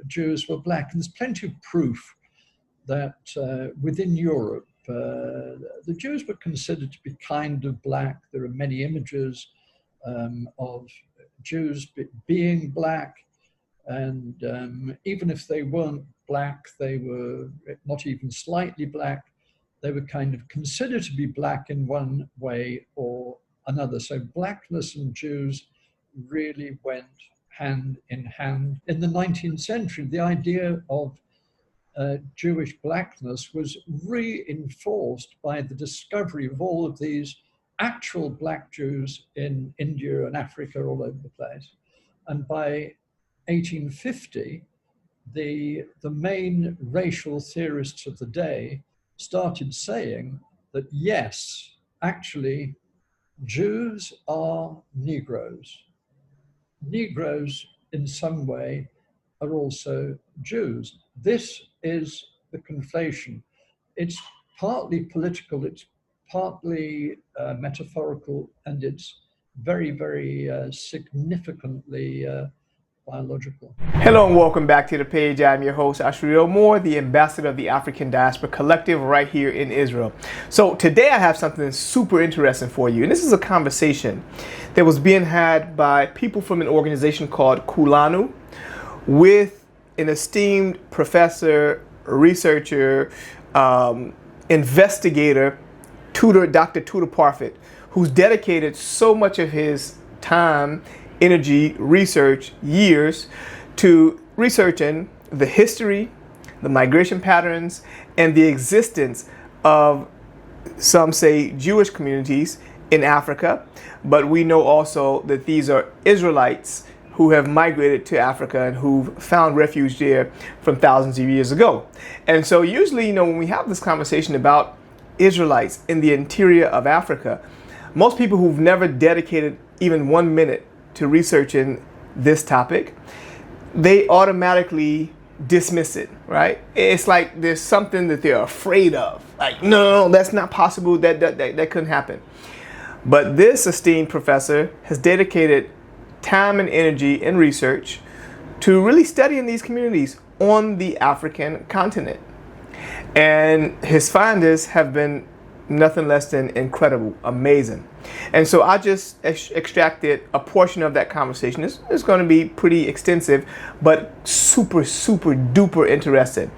Jews were black. And there's plenty of proof that within Europe, the Jews were considered to be kind of black. There are many images of Jews being black, and even if they weren't black, they were not even slightly black. They were kind of considered to be black in one way or another. So blackness and Jews really went hand in hand. In the 19th century, the idea of Jewish blackness was reinforced by the discovery of all of these actual black Jews in India and Africa, all over the place. And by 1850, the main racial theorists of the day started saying that, yes, actually, Jews are Negroes. Negroes, in some way, are also Jews. This is the conflation. It's partly political, it's partly metaphorical, and it's very, very significantly biological. Hello and welcome back to the page. I'm your host, Ashriel Moore, the ambassador of the African Diaspora Collective right here in Israel. So today I have something super interesting for you. And this is a conversation that was being had by people from an organization called Kulanu with an esteemed professor, researcher, investigator, tutor, Dr. Tutor Parfett, who's dedicated so much of his time, energy, research, years to researching the history, the migration patterns, and the existence of, some say, Jewish communities in Africa. But we know also that these are Israelites who have migrated to Africa and who've found refuge there from thousands of years ago. And so usually, when we have this conversation about Israelites in the interior of Africa, most people who've never dedicated even 1 minute to researching this topic, they automatically dismiss it, right? It's like there's something that they're afraid of. Like, no, that's not possible. That couldn't happen. But this esteemed professor has dedicated time and energy and research to really studying these communities on the African continent. And his findings have been nothing less than incredible, amazing. And so I just extracted a portion of that conversation. It's going to be pretty extensive, but super, super duper interesting.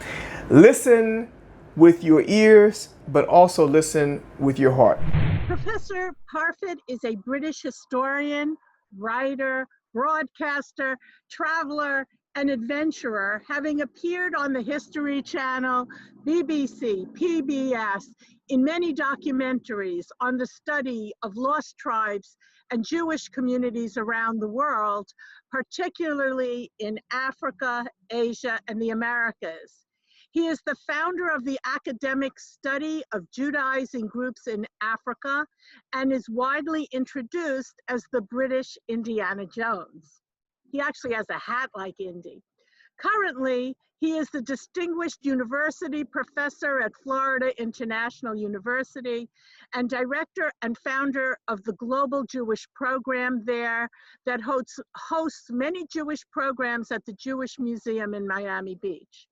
Listen with your ears, but also listen with your heart. Professor Parfett is a British historian, writer, broadcaster, traveler, and adventurer, having appeared on the History Channel, BBC, PBS, in many documentaries on the study of lost tribes and Jewish communities around the world, particularly in Africa, Asia, and the Americas. He is the founder of the academic study of Judaizing groups in Africa and is widely introduced as the British Indiana Jones. He actually has a hat like Indy. Currently, he is the Distinguished University Professor at Florida International University and director and founder of the Global Jewish Program there that hosts many Jewish programs at the Jewish Museum in Miami Beach.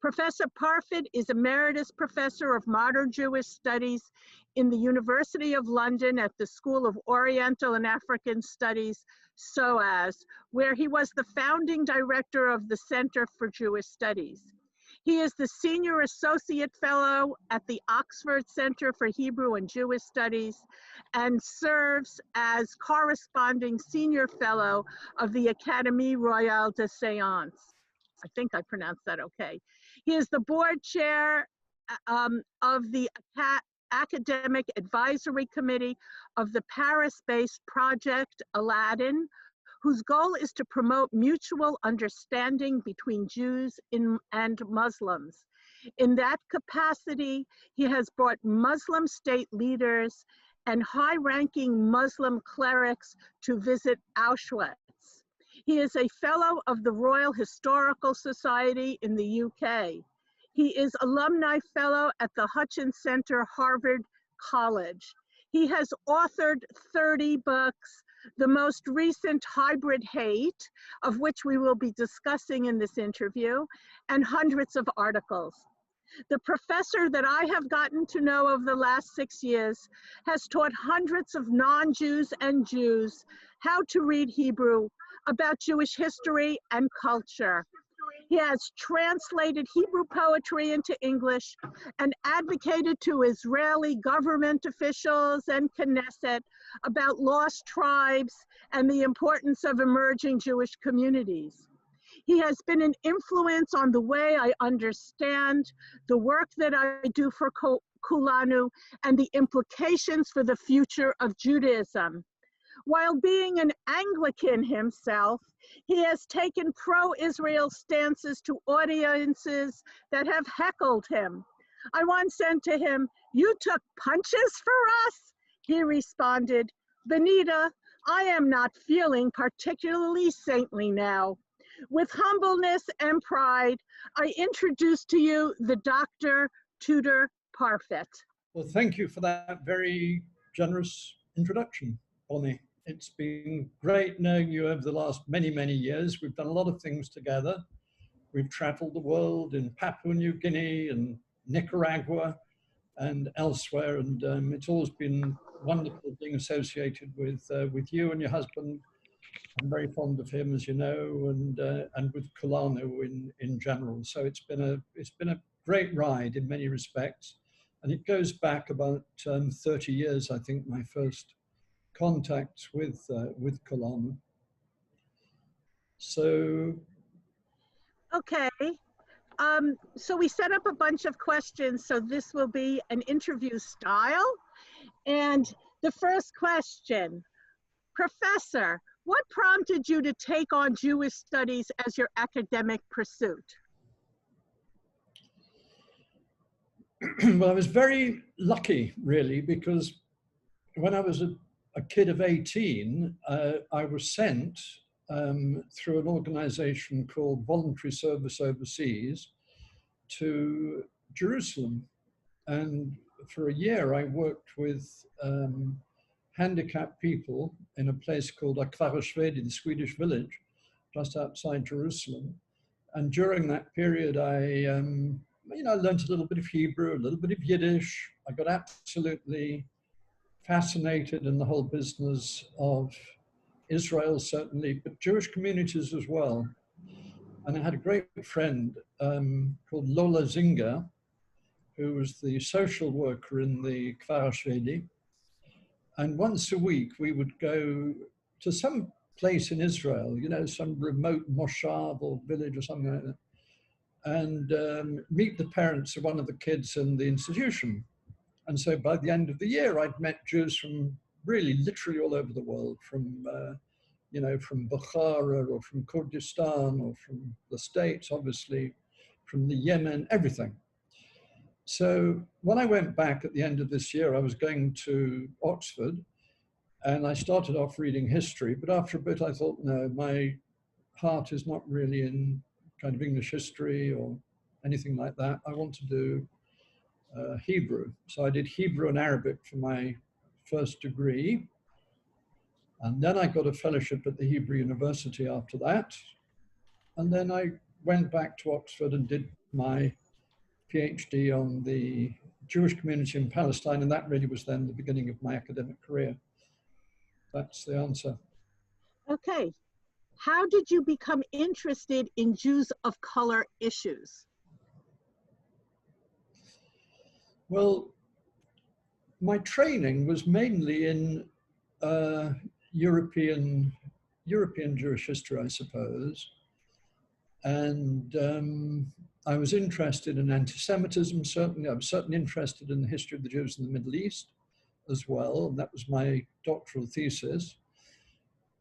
Professor Parfett is Emeritus Professor of Modern Jewish Studies in the University of London at the School of Oriental and African Studies, SOAS, where he was the founding director of the Center for Jewish Studies. He is the Senior Associate Fellow at the Oxford Center for Hebrew and Jewish Studies and serves as corresponding Senior Fellow of the Académie Royale des Sciences. I think I pronounced that okay. He is the board chair of the Academic Advisory Committee of the Paris-based Project Aladdin, whose goal is to promote mutual understanding between Jews and Muslims. In that capacity, he has brought Muslim state leaders and high-ranking Muslim clerics to visit Auschwitz. He is a fellow of the Royal Historical Society in the UK. He is alumni fellow at the Hutchins Center, Harvard College. He has authored 30 books, the most recent hybrid hate, of which we will be discussing in this interview, and hundreds of articles. The professor that I have gotten to know over the last 6 years has taught hundreds of non-Jews and Jews how to read Hebrew, about Jewish history and culture. He has translated Hebrew poetry into English and advocated to Israeli government officials and Knesset about lost tribes and the importance of emerging Jewish communities. He has been an influence on the way I understand the work that I do for Kulanu and the implications for the future of Judaism. While being an Anglican himself, he has taken pro-Israel stances to audiences that have heckled him. I once said to him, "You took punches for us?" He responded, "Benita, I am not feeling particularly saintly now." With humbleness and pride, I introduce to you the Dr. Tudor Parfett. Well, thank you for that very generous introduction, Bonnie. It's been great knowing you over the last many, many years. We've done a lot of things together. We've traveled the world in Papua New Guinea and Nicaragua and elsewhere. And it's always been wonderful being associated with you and your husband. I'm very fond of him, as you know, and with Kulanu in general. So it's been a great ride in many respects, and it goes back about 30 years, I think, my first contact with Kulanu. So, okay. So we set up a bunch of questions, so this will be an interview style. And the first question, Professor, what prompted you to take on Jewish studies as your academic pursuit? Well, I was very lucky, really, because when I was a kid of 18, I was sent through an organization called Voluntary Service Overseas to Jerusalem. And for a year, I worked with handicapped people in a place called Akvara Shvedi, the Swedish village, just outside Jerusalem. And during that period, I learned a little bit of Hebrew, a little bit of Yiddish. I got absolutely fascinated in the whole business of Israel, certainly, but Jewish communities as well. And I had a great friend called Lola Zinga, who was the social worker in the Kfar Shvedi. And once a week, we would go to some place in Israel, some remote moshav or village or something like that, and meet the parents of one of the kids in the institution. And so by the end of the year, I'd met Jews from really literally all over the world, from Bukhara or from Kurdistan or from the States, obviously, from the Yemen, everything. So when I went back at the end of this year, I was going to Oxford and I started off reading history, but after a bit I thought, no, my heart is not really in kind of English history or anything like that. I want to do Hebrew. So I did Hebrew and Arabic for my first degree. And then I got a fellowship at the Hebrew University after that. And then I went back to Oxford and did my PhD on the Jewish community in Palestine. And that really was then the beginning of my academic career. That's the answer. Okay. How did you become interested in Jews of color issues? Well, my training was mainly in European Jewish history, I suppose. And I was interested in anti-Semitism, certainly. I was certainly interested in the history of the Jews in the Middle East as well. And that was my doctoral thesis.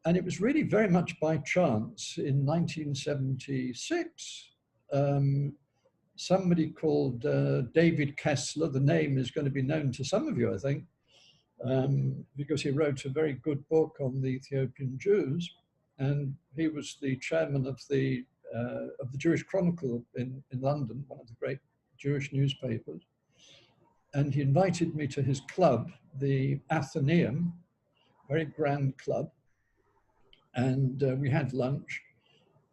And it was really very much by chance in 1976. Somebody called David Kessler, the name is going to be known to some of you, I think, because he wrote a very good book on the Ethiopian Jews. And he was the chairman of the Jewish Chronicle in London, one of the great Jewish newspapers. And he invited me to his club, the Athenaeum, very grand club. And we had lunch.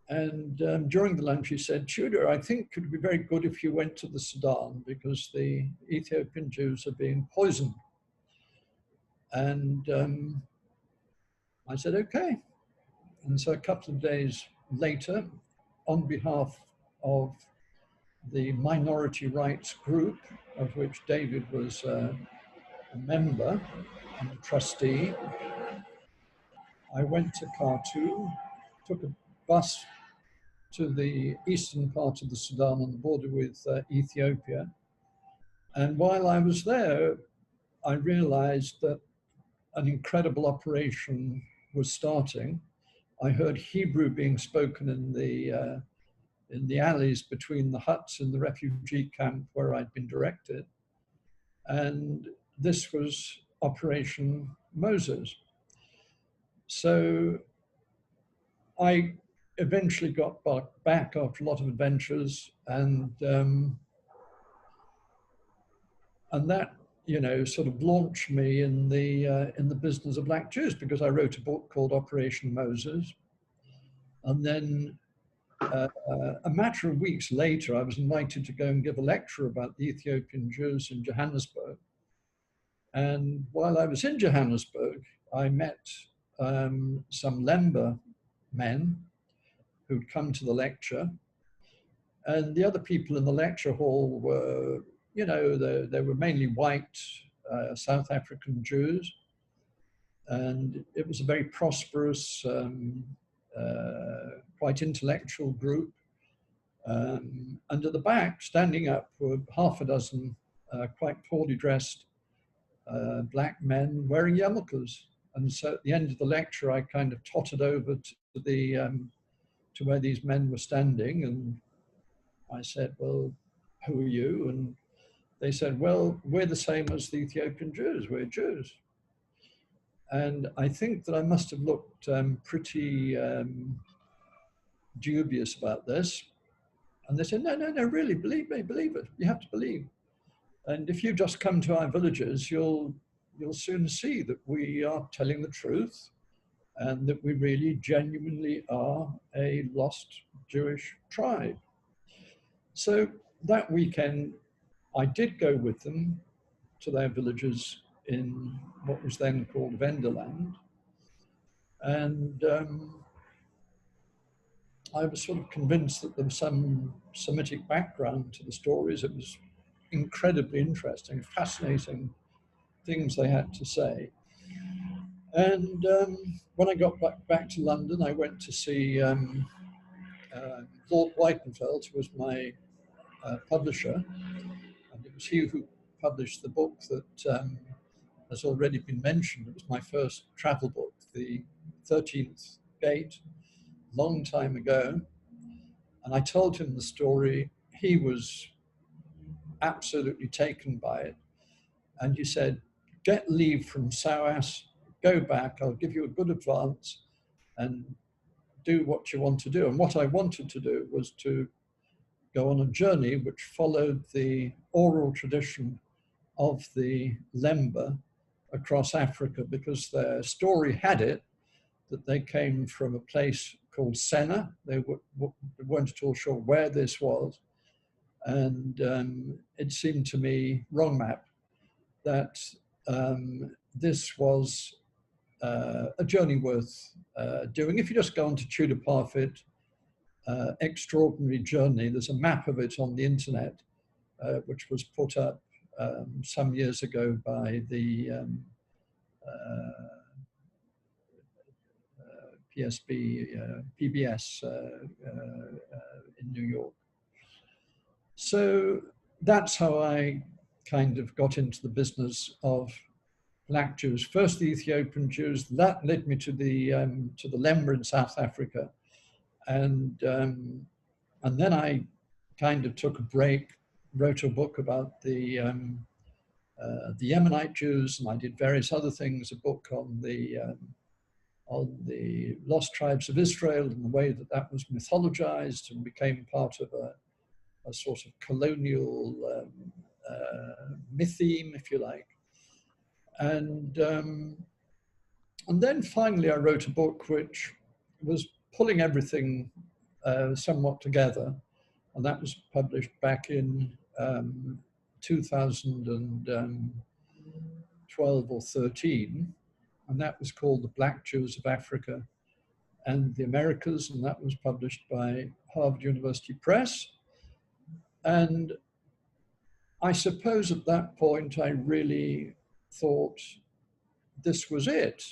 And during the lunch, he said, Tudor, I think it would be very good if you went to the Sudan because the Ethiopian Jews are being poisoned. And I said, okay. And so a couple of days later, on behalf of the minority rights group, of which David was a member and a trustee, I went to Khartoum, took a bus to the eastern part of the Sudan on the border with Ethiopia. And while I was there, I realized that an incredible operation was starting. I heard Hebrew being spoken in the alleys between the huts in the refugee camp where I'd been directed. And this was Operation Moses. So I eventually got back after a lot of adventures, and that, you know, sort of launched me in the business of Black Jews, because I wrote a book called Operation Moses. And then a matter of weeks later, I was invited to go and give a lecture about the Ethiopian Jews in Johannesburg. And while I was in Johannesburg, I met some Lemba men who'd come to the lecture. And the other people in the lecture hall were, you know, they were mainly white South African Jews. And it was a very prosperous, quite intellectual group. And at the back, standing up, were half a dozen quite poorly dressed black men wearing yarmulkes. And so at the end of the lecture, I kind of tottered over to where these men were standing, and I said, well, who are you? And they said, well, we're the same as the Ethiopian Jews, we're Jews. And I think that I must have looked pretty dubious about this. And they said, no, really, believe me, believe it. You have to believe. And if you just come to our villages, you'll soon see that we are telling the truth, and that we really genuinely are a lost Jewish tribe. So that weekend, I did go with them to their villages in what was then called Venderland. And I was sort of convinced that there was some Semitic background to the stories. It was incredibly interesting, fascinating things they had to say. And when I got back to London, I went to see Lord Whitenfeld, who was my publisher. And it was he who published the book that has already been mentioned. It was my first travel book, The 13th Gate, long time ago. And I told him the story. He was absolutely taken by it. And he said, get leave from SOAS, go back, I'll give you a good advance and do what you want to do. And what I wanted to do was to go on a journey which followed the oral tradition of the Lemba across Africa, because their story had it that they came from a place called Senna. They weren't at all sure where this was. And it seemed to me, wrong map, that this was a journey worth doing. If you just go on to Tudor Parfett, Extraordinary Journey, there's a map of it on the internet, which was put up some years ago by the PBS in New York. So that's how I kind of got into the business of Black Jews. First the Ethiopian Jews, that led me to the Lemba in South Africa. And then I kind of took a break, wrote a book about the Yemenite Jews, and I did various other things, a book on the lost tribes of Israel and the way that that was mythologized and became part of a sort of colonial mytheme, if you like. And then finally I wrote a book which was pulling everything somewhat together, and that was published back in 2012 or 13, and that was called The Black Jews of Africa and the Americas, and that was published by Harvard University Press. And I suppose at that point I really thought this was it.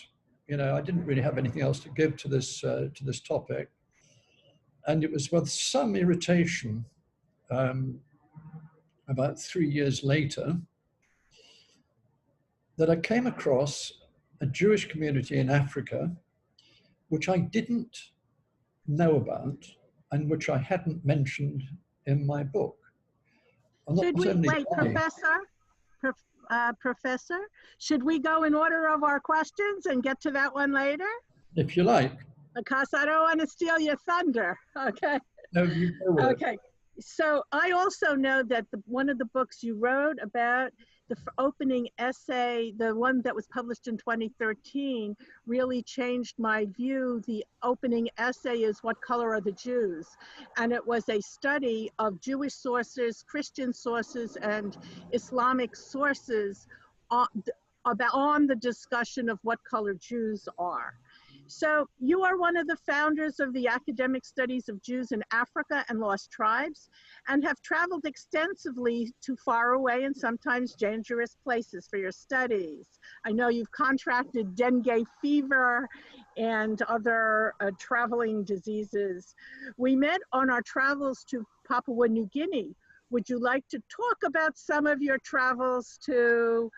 You know, I didn't really have anything else to give to this topic, and it was with some irritation about 3 years later that I came across a Jewish community in Africa which I didn't know about and which I hadn't mentioned in my book. Should we, wait, Professor, should we go in order of our questions and get to that one later? If you like. Because I don't want to steal your thunder, okay? No, you go with okay. it. So I also know that one of the books you wrote about the opening essay, the one that was published in 2013, really changed my view. The opening essay is What Color Are the Jews? And it was a study of Jewish sources, Christian sources, and Islamic sources on the discussion of what color Jews are. So you are one of the founders of the Academic Studies of Jews in Africa and Lost Tribes, and have traveled extensively to far away and sometimes dangerous places for your studies. I know you've contracted dengue fever and other traveling diseases. We met on our travels to Papua New Guinea. Would you like to talk about some of your travels to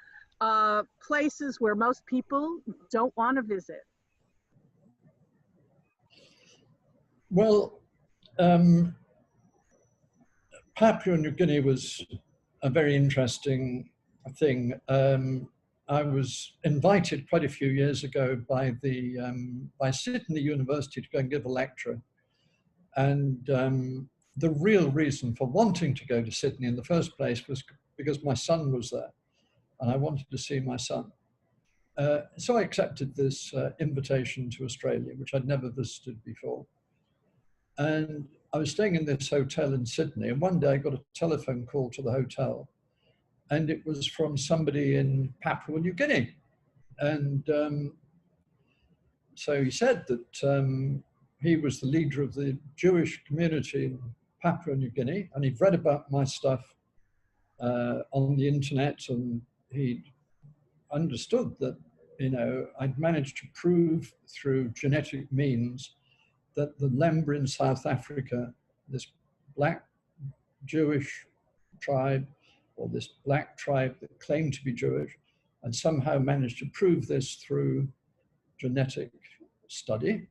places where most people don't want to visit? Well, Papua New Guinea was a very interesting thing. I was invited quite a few years ago by Sydney University to go and give a lecture. And the real reason for wanting to go to Sydney in the first place was because my son was there and I wanted to see my son. So I accepted this invitation to Australia, which I'd never visited before. And I was staying in this hotel in Sydney, and one day I got a telephone call to the hotel, and it was from somebody in Papua New Guinea. And so he said that he was the leader of the Jewish community in Papua New Guinea, and he'd read about my stuff on the internet, and he'd understood that, you know, I'd managed to prove through genetic means that the Lemba in South Africa, this black Jewish tribe, or this black tribe that claimed to be Jewish, and somehow managed to prove this through genetic study.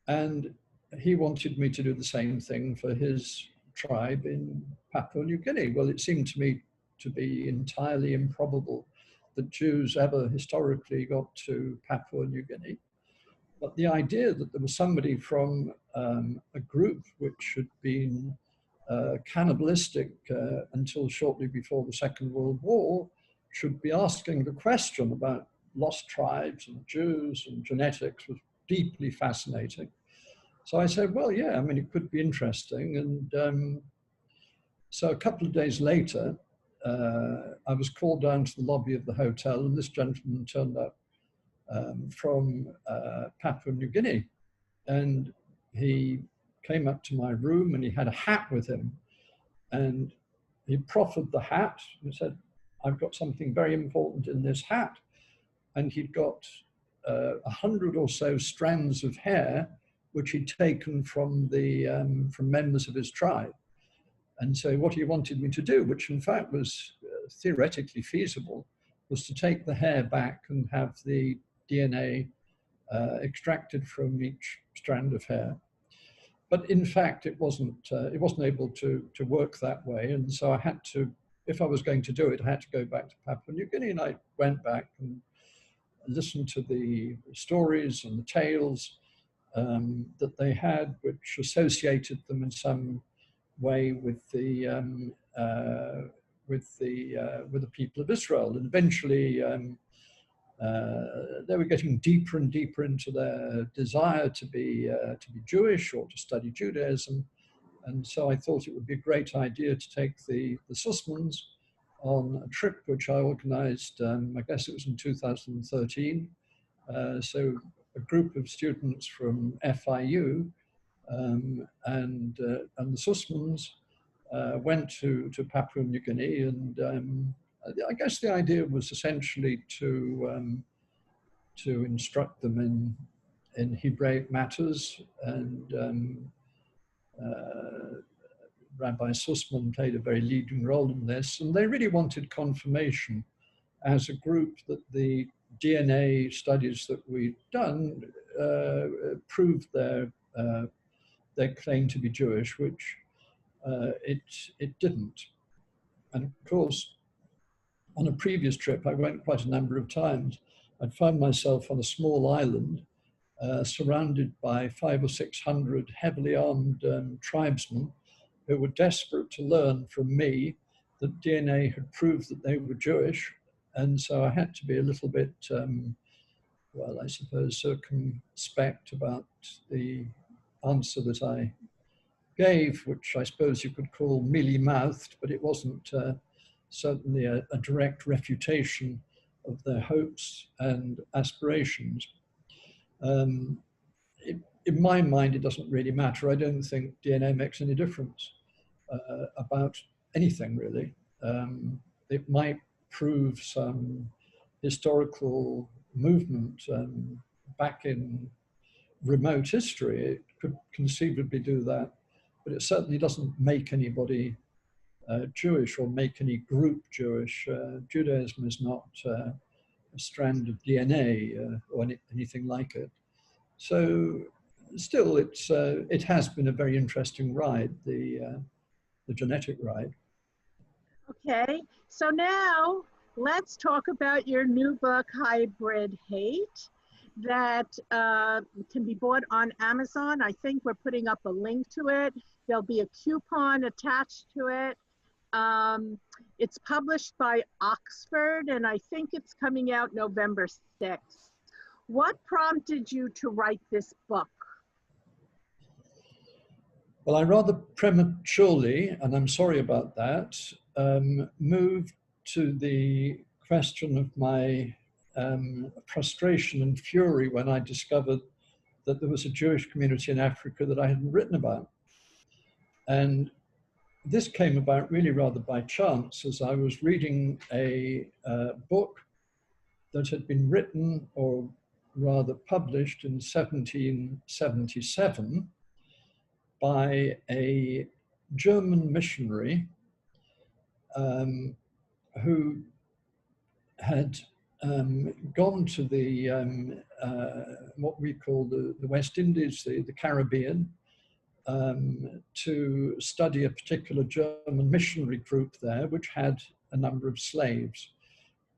And he wanted me to do the same thing for his tribe in Papua New Guinea. Well, it seemed to me to be entirely improbable that Jews ever historically got to Papua New Guinea. But the idea that there was somebody from a group which had been cannibalistic until shortly before the Second World War should be asking the question about lost tribes and Jews and genetics was deeply fascinating. So I said, well, yeah, I mean, it could be interesting. And so a couple of days later, I was called down to the lobby of the hotel, and this gentleman turned up from Papua New Guinea. And he came up to my room and he had a hat with him. And he proffered the hat and said, I've got something very important in this hat. And he'd got 100 or so strands of hair, which he'd taken from from members of his tribe. And so what he wanted me to do, which in fact was theoretically feasible, was to take the hair back and have the DNA extracted from each strand of hair. But in fact, it wasn't able to work that way. And so I had to, if I was going to do it, I had to go back to Papua New Guinea. And I went back and listened to the stories and the tales that they had, which associated them in some way with the people of Israel. And eventually, They were getting deeper and deeper into their desire to be Jewish or to study Judaism. And so I thought it would be a great idea to take the Sussmans on a trip which I organized, I guess it was in 2013. So a group of students from FIU and the Sussmans went to Papua New Guinea, and I guess the idea was essentially to instruct them in Hebraic matters, and Rabbi Sussman played a very leading role in this, and they really wanted confirmation as a group that the DNA studies that we'd done proved their claim to be Jewish, which it didn't. And of course, on a previous trip, I went quite a number of times. I'd found myself on a small island surrounded by 500 or 600 heavily armed tribesmen who were desperate to learn from me that DNA had proved that they were Jewish. And so I had to be a little bit, well, I suppose, circumspect about the answer that I gave, which I suppose you could call mealy-mouthed, but it wasn't certainly a direct refutation of their hopes and aspirations. In my mind, it doesn't really matter. I don't think DNA makes any difference about anything, really. It might prove some historical movement back in remote history. It could conceivably do that, but it certainly doesn't make anybody Jewish or make any group Jewish. Judaism is not a strand of DNA or anything like it. So still, it has been a very interesting ride, the genetic ride. Okay, so now let's talk about your new book, Hybrid Hate, that can be bought on Amazon. I think we're putting up a link to it. There'll be a coupon attached to it. It's published by Oxford, and I think it's coming out November 6th. What prompted you to write this book? Well, I rather prematurely, and I'm sorry about that, moved to the question of my frustration and fury when I discovered that there was a Jewish community in Africa that I hadn't written about. And this came about really rather by chance, as I was reading a book that had been written, or rather published, in 1777 by a German missionary who had gone to the what we call the West Indies, the Caribbean, to study a particular German missionary group there, which had a number of slaves.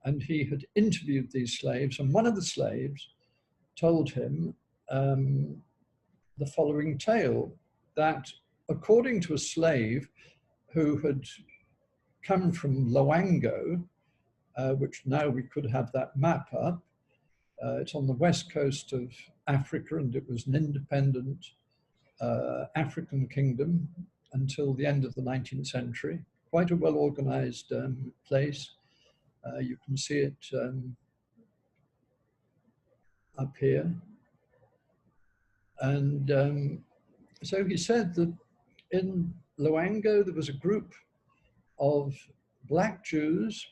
And he had interviewed these slaves, and one of the slaves told him the following tale, that according to a slave who had come from Loango, which now we could have that map up, it's on the west coast of Africa, and it was an independent African kingdom until the end of the 19th century. Quite a well-organized place. You can see it up here. And so he said that in Loango there was a group of black Jews,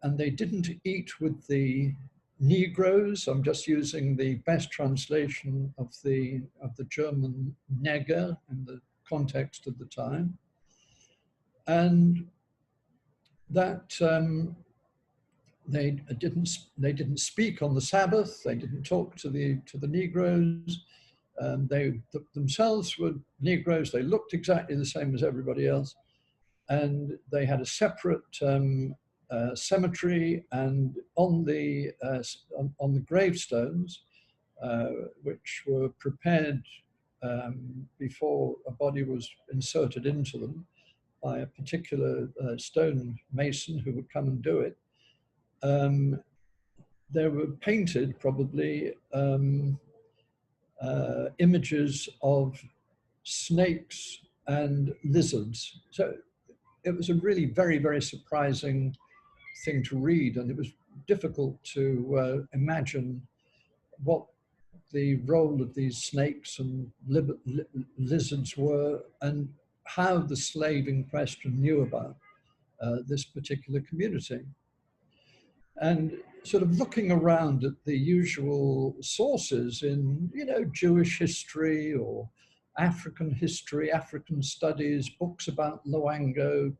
and they didn't eat with the Negroes. I'm just using the best translation of the German Neger in the context of the time, and that they didn't speak on the Sabbath. They didn't talk to the Negroes. They themselves were Negroes. They looked exactly the same as everybody else, and they had a separate cemetery, and on the gravestones, which were prepared before a body was inserted into them by a particular stone mason who would come and do it, there were painted probably images of snakes and lizards. So it was a really very, very surprising thing to read, and it was difficult to imagine what the role of these snakes and lizards were, and how the slave in question knew about this particular community. And sort of looking around at the usual sources in, you know, Jewish history or African history, African studies, books about Loango,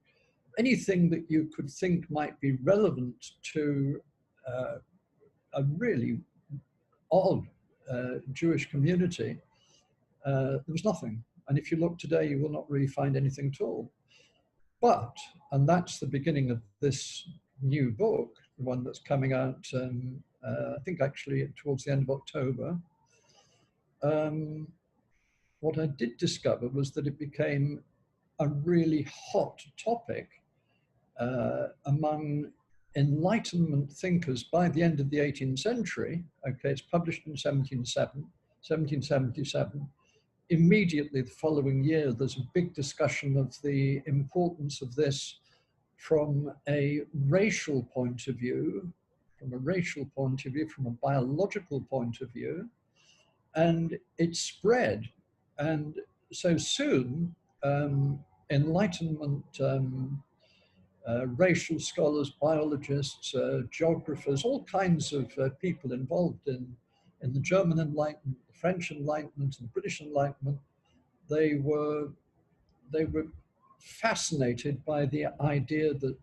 anything that you could think might be relevant to a really odd Jewish community, there was nothing. And if you look today, you will not really find anything at all. But, and that's the beginning of this new book, the one that's coming out, I think actually towards the end of October. What I did discover was that it became a really hot topic among Enlightenment thinkers by the end of the 18th century. Okay, it's published in 1777. Immediately the following year, there's a big discussion of the importance of this from a racial point of view, from a biological point of view, and it spread. And so soon, Enlightenment racial scholars, biologists, geographers, all kinds of people involved in the German Enlightenment, the French Enlightenment, and the British Enlightenment, they were fascinated by the idea that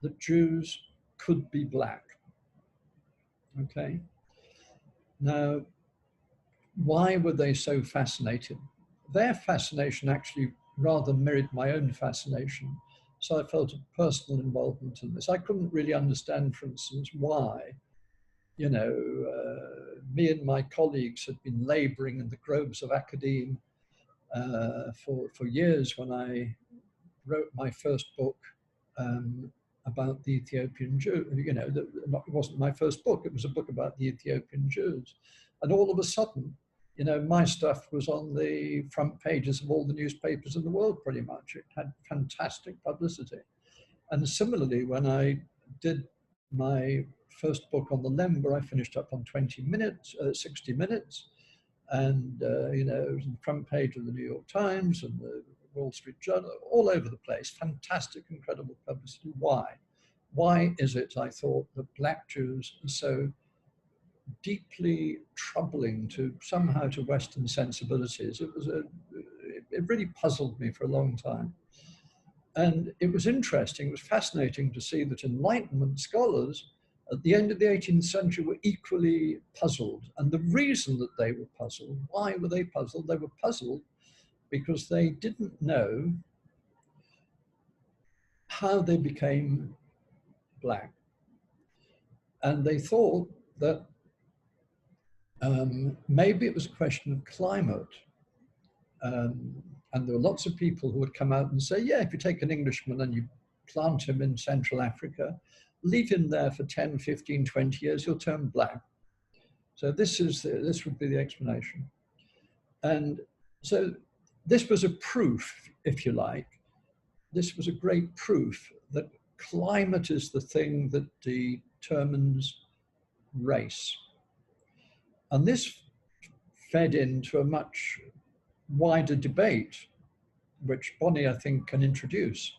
that Jews could be black. Okay. Now, why were they so fascinated? Their fascination actually rather mirrored my own fascination. So I felt a personal involvement in this. I couldn't really understand, for instance, why, you know, me and my colleagues had been laboring in the groves of academe for years when I wrote my first book about the Ethiopian Jew. You know, it wasn't my first book, it was a book about the Ethiopian Jews. And all of a sudden, you know, my stuff was on the front pages of all the newspapers in the world, pretty much. It had fantastic publicity. And similarly, when I did my first book on the Lemba, I finished up on 60 minutes. And, you know, it was on the front page of the New York Times and the Wall Street Journal, all over the place. Fantastic, incredible publicity. Why? Why is it, I thought, that Black Jews are so deeply troubling to somehow to Western sensibilities? It really puzzled me for a long time. And it was interesting, it was fascinating to see that Enlightenment scholars at the end of the 18th century were equally puzzled. And the reason that they were puzzled, why were they puzzled? They were puzzled because they didn't know how they became black. And they thought that maybe it was a question of climate. And there were lots of people who would come out and say, yeah, if you take an Englishman and you plant him in Central Africa, leave him there for 10, 15, 20 years, he'll turn black. So this would be the explanation. And so this was a proof, if you like, this was a great proof that climate is the thing that determines race. And this fed into a much wider debate, which Bonnie, I think, can introduce.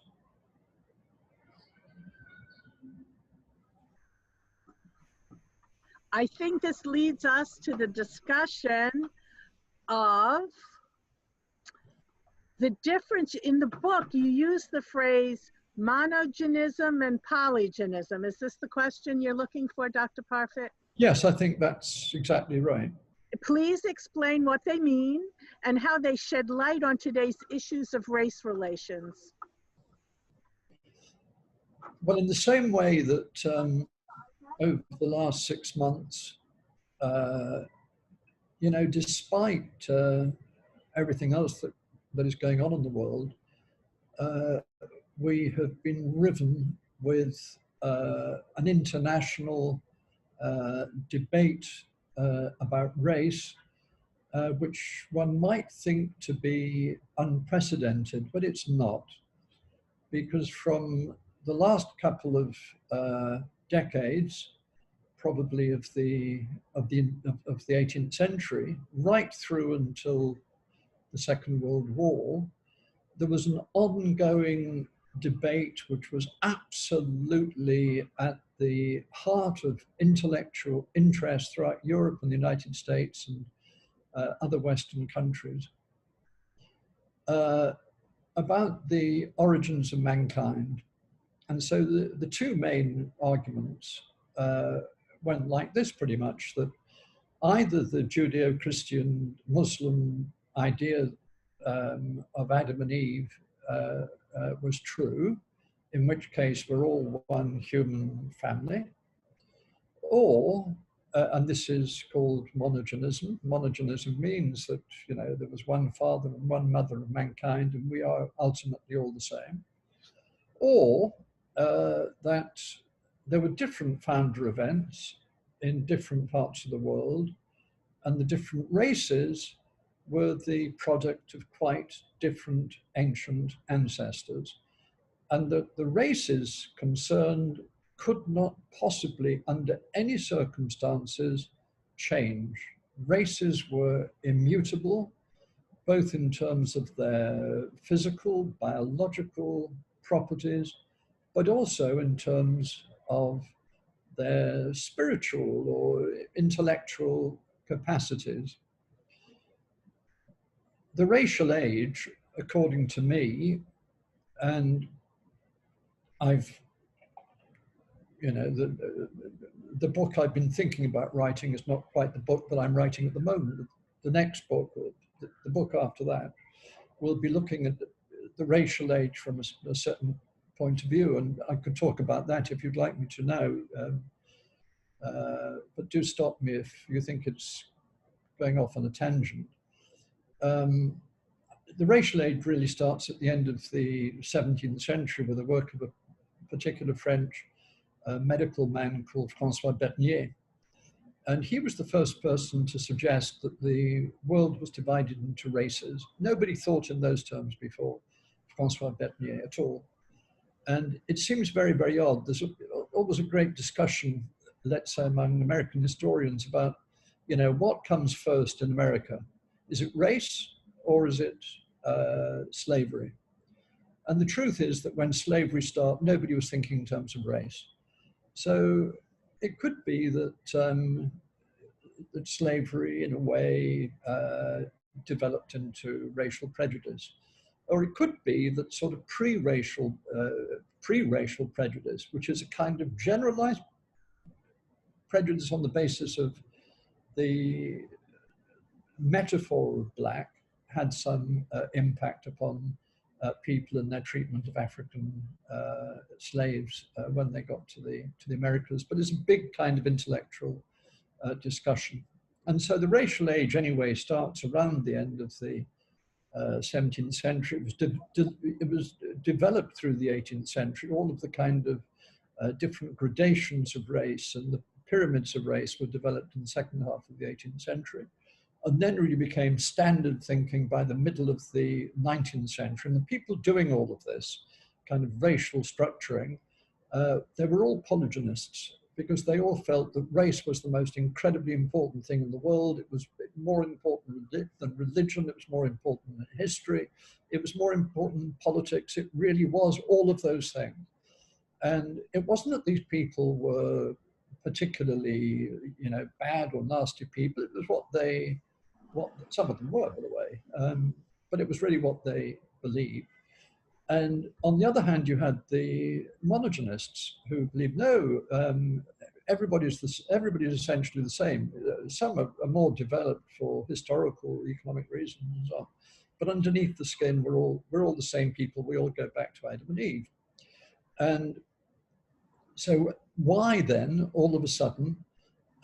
I think this leads us to the discussion of the difference. In the book, you use the phrase monogenism and polygenism. Is this the question you're looking for, Dr. Parfett? Yes, I think that's exactly right. Please explain what they mean and how they shed light on today's issues of race relations. Well, in the same way that over the last 6 months, you know, despite everything else that is going on in the world, we have been riven with an international debate about race, which one might think to be unprecedented, but it's not, because from the last couple of decades, probably of the 18th century, right through until the Second World War, there was an ongoing debate which was absolutely at the heart of intellectual interest throughout Europe and the United States and other Western countries, about the origins of mankind. And so the two main arguments went like this pretty much, that either the Judeo-Christian Muslim idea of Adam and Eve was true, in which case we're all one human family, or, and this is called monogenism. Monogenism means that, you know, there was one father and one mother of mankind, and we are ultimately all the same, or that there were different founder events in different parts of the world, and the different races were the product of quite different ancient ancestors, and that the races concerned could not possibly, under any circumstances, change. Races were immutable, both in terms of their physical, biological properties, but also in terms of their spiritual or intellectual capacities. The racial age, according to me, and I've, you know, the book I've been thinking about writing is not quite the book that I'm writing at the moment. The next book, or the book after that, will be looking at the racial age from a certain point of view, and I could talk about that if you'd like me to know. But do stop me if you think it's going off on a tangent. The racial age really starts at the end of the 17th century with the work of a particular French medical man called François Bernier. And he was the first person to suggest that the world was divided into races. Nobody thought in those terms before, François Bernier at all. And it seems very, very odd. There's always a great discussion, let's say, among American historians about, you know, what comes first in America? Is it race or is it slavery? And the truth is that when slavery started, nobody was thinking in terms of race. So it could be that, that slavery, in a way, developed into racial prejudice. Or it could be that sort of pre-racial prejudice, which is a kind of generalized prejudice on the basis of the metaphor of black, had some impact upon people and their treatment of African slaves when they got to the Americas. But it's a big kind of intellectual discussion. And so the racial age anyway starts around the end of the 17th century. It was developed through the 18th century. All of the kind of different gradations of race and the pyramids of race were developed in the second half of the 18th century, and then really became standard thinking by the middle of the 19th century. And the people doing all of this kind of racial structuring, they were all polygenists, because they all felt that race was the most incredibly important thing in the world. It was more important than religion. It was more important than history. It was more important than politics. It really was all of those things. And it wasn't that these people were particularly, you know, bad or nasty people. It was what some of them were, by the way, but it was really what they believed. And on the other hand, you had the monogenists who believed, no, everybody's essentially the same. Some are more developed for historical, economic reasons and so on. But underneath the skin, we're all the same people. We all go back to Adam and Eve. And so why then, all of a sudden,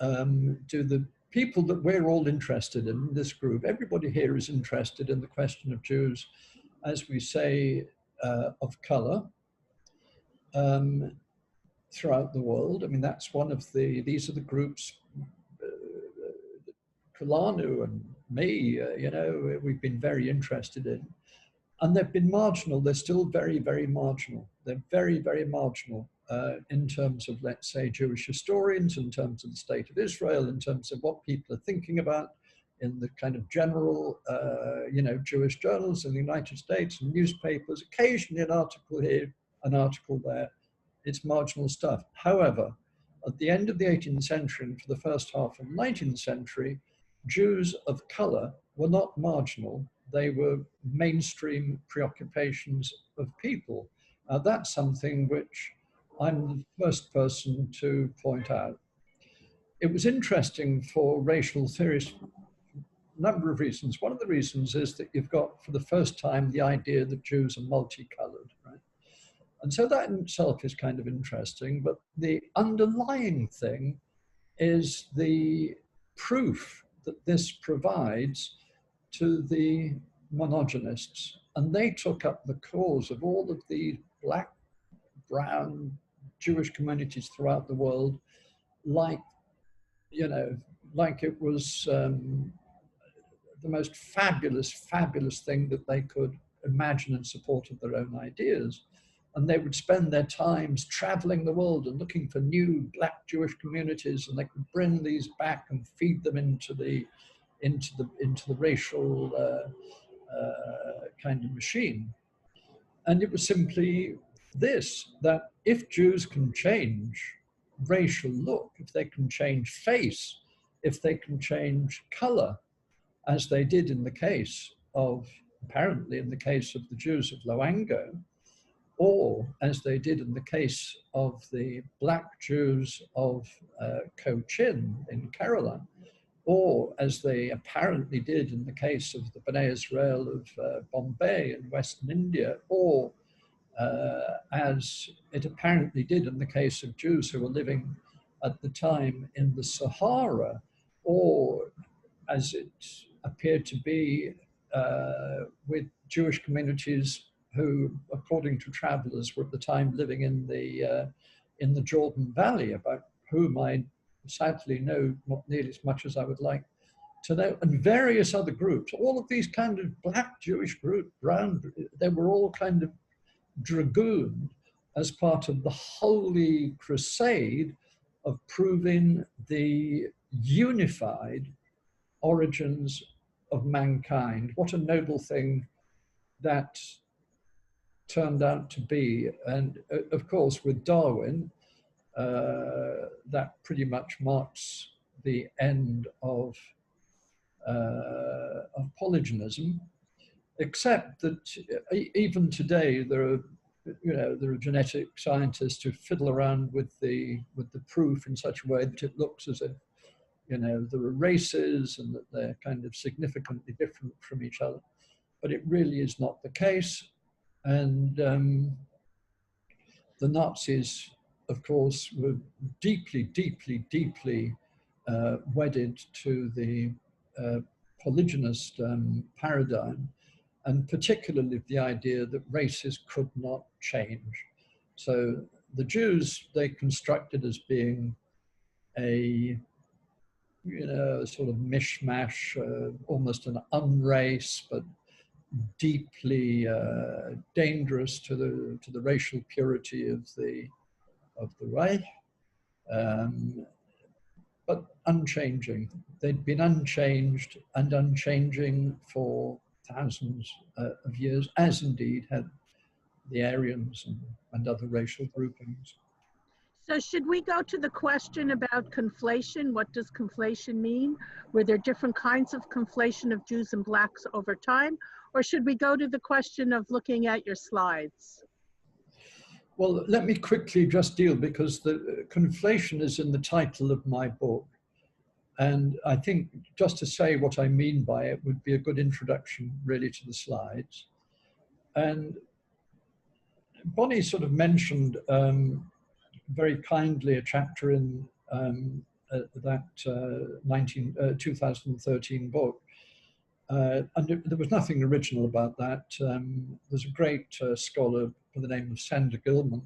do the people that we're all interested in this group, everybody here is interested in the question of Jews, as we say, of color. throughout the world. I mean, that's one of these are the groups, Kulanu and me, you know, we've been very interested in. And they've been marginal. They're still very, very marginal. They're very, very marginal in terms of, let's say, Jewish historians, in terms of the state of Israel, in terms of what people are thinking about in the kind of general, you know, Jewish journals in the United States and newspapers, occasionally an article here, an article there. It's marginal stuff. However, at the end of the 18th century and for the first half of the 19th century, Jews of color were not marginal. They were mainstream preoccupations of people. That's something which I'm the first person to point out. It was interesting for racial theorists for a number of reasons. One of the reasons is that you've got, for the first time, the idea that Jews are multicolored, right? And so that in itself is kind of interesting, but the underlying thing is the proof that this provides to the monogenists. And they took up the cause of all of the black, brown Jewish communities throughout the world, like, you know, like it was the most fabulous, fabulous thing that they could imagine in support of their own ideas. And they would spend their times traveling the world and looking for new black Jewish communities, and they could bring these back and feed them into the racial kind of machine. And it was simply this, that if Jews can change racial look, if they can change face, if they can change color, as they did in the case of, apparently in the case of the Jews of Loango, or as they did in the case of the black Jews of Cochin in Kerala, or as they apparently did in the case of the Bnei Israel of Bombay in Western India, or as it apparently did in the case of Jews who were living at the time in the Sahara, or as it appeared to be with Jewish communities who, according to travelers, were at the time living in the Jordan Valley, about whom I sadly know not nearly as much as I would like to know, and various other groups. All of these kind of black Jewish groups, brown, they were all kind of dragooned as part of the holy crusade of proving the unified origins of mankind. What a noble thing that turned out to be. And of course, with Darwin, that pretty much marks the end of polygenism, except that even today there are, you know, there are genetic scientists who fiddle around with the proof in such a way that it looks as if, you know, there are races and that they're kind of significantly different from each other, but it really is not the case. And the Nazis, of course, were deeply, deeply, deeply wedded to the polygynist paradigm, and particularly the idea that races could not change. So the Jews, they constructed as being a, you know, sort of mishmash, almost an unrace, but deeply dangerous to the racial purity of the Reich, but unchanging. They'd been unchanged and unchanging for thousands of years, as indeed had the Aryans and other racial groupings. So should we go to the question about conflation? What does conflation mean? Were there different kinds of conflation of Jews and blacks over time? Or should we go to the question of looking at your slides? Well, let me quickly just deal, because the conflation is in the title of my book. And I think just to say what I mean by it would be a good introduction really to the slides. And Bonnie sort of mentioned very kindly a chapter in that 2013 book. And there was nothing original about that. There's a great scholar by the name of Sander Gilman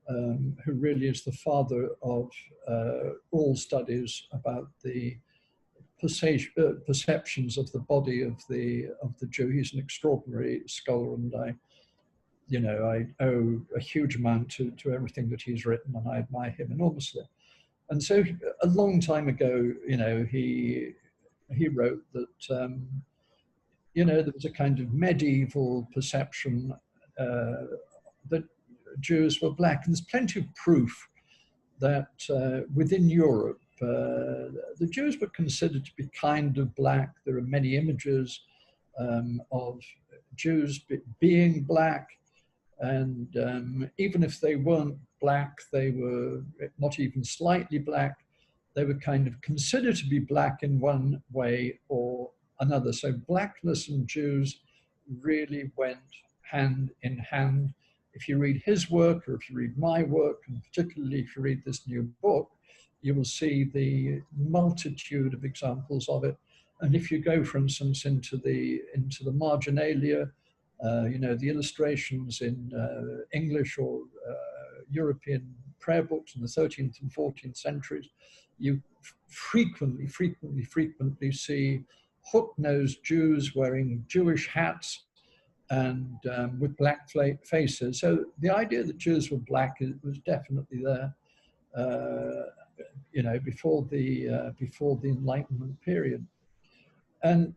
who really is the father of all studies about the perceptions of the body of the Jew. He's an extraordinary scholar, and I owe a huge amount to everything that he's written, and I admire him enormously. And so, a long time ago, he wrote that there was a kind of medieval perception that Jews were black, and there's plenty of proof that within Europe, the Jews were considered to be kind of black. There are many images of Jews being black, and even if they weren't black, they were not even slightly black. They were kind of considered to be black in one way or another. So blackness and Jews really went hand in hand. If you read his work, or if you read my work, and particularly if you read this new book, you will see the multitude of examples of it. And if you go, for instance, into the marginalia, the illustrations in English or European prayer books in the 13th and 14th centuries, you frequently see hook-nosed Jews wearing Jewish hats and with black faces. So the idea that Jews were black was definitely there, before the Enlightenment period. And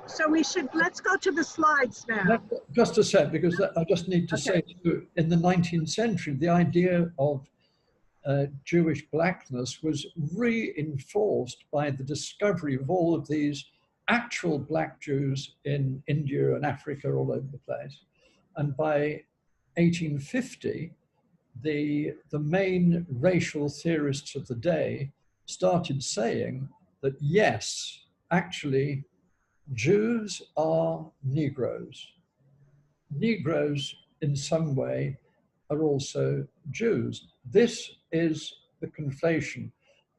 so let's go to the slides now. Just a sec, because I just need to say, too, in the 19th century, the idea of Jewish blackness was reinforced by the discovery of all of these actual black Jews in India and Africa, all over the place. And by 1850, the main racial theorists of the day started saying that, yes, actually, Jews are Negroes. Negroes, in some way, are also Jews. This is the conflation.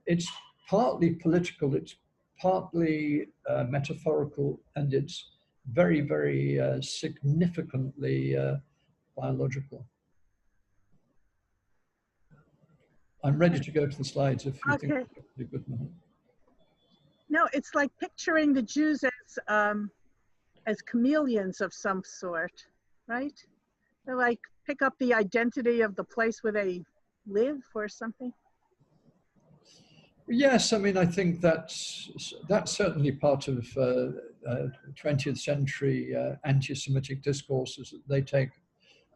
It's partly political, it's partly metaphorical, and it's very, very significantly biological. I'm ready to go to the slides if you think it's a good moment. No, it's like picturing the Jews as chameleons of some sort, right? They like pick up the identity of the place where they live or something. Yes, I mean, I think that's certainly part of 20th century anti-Semitic discourses that they take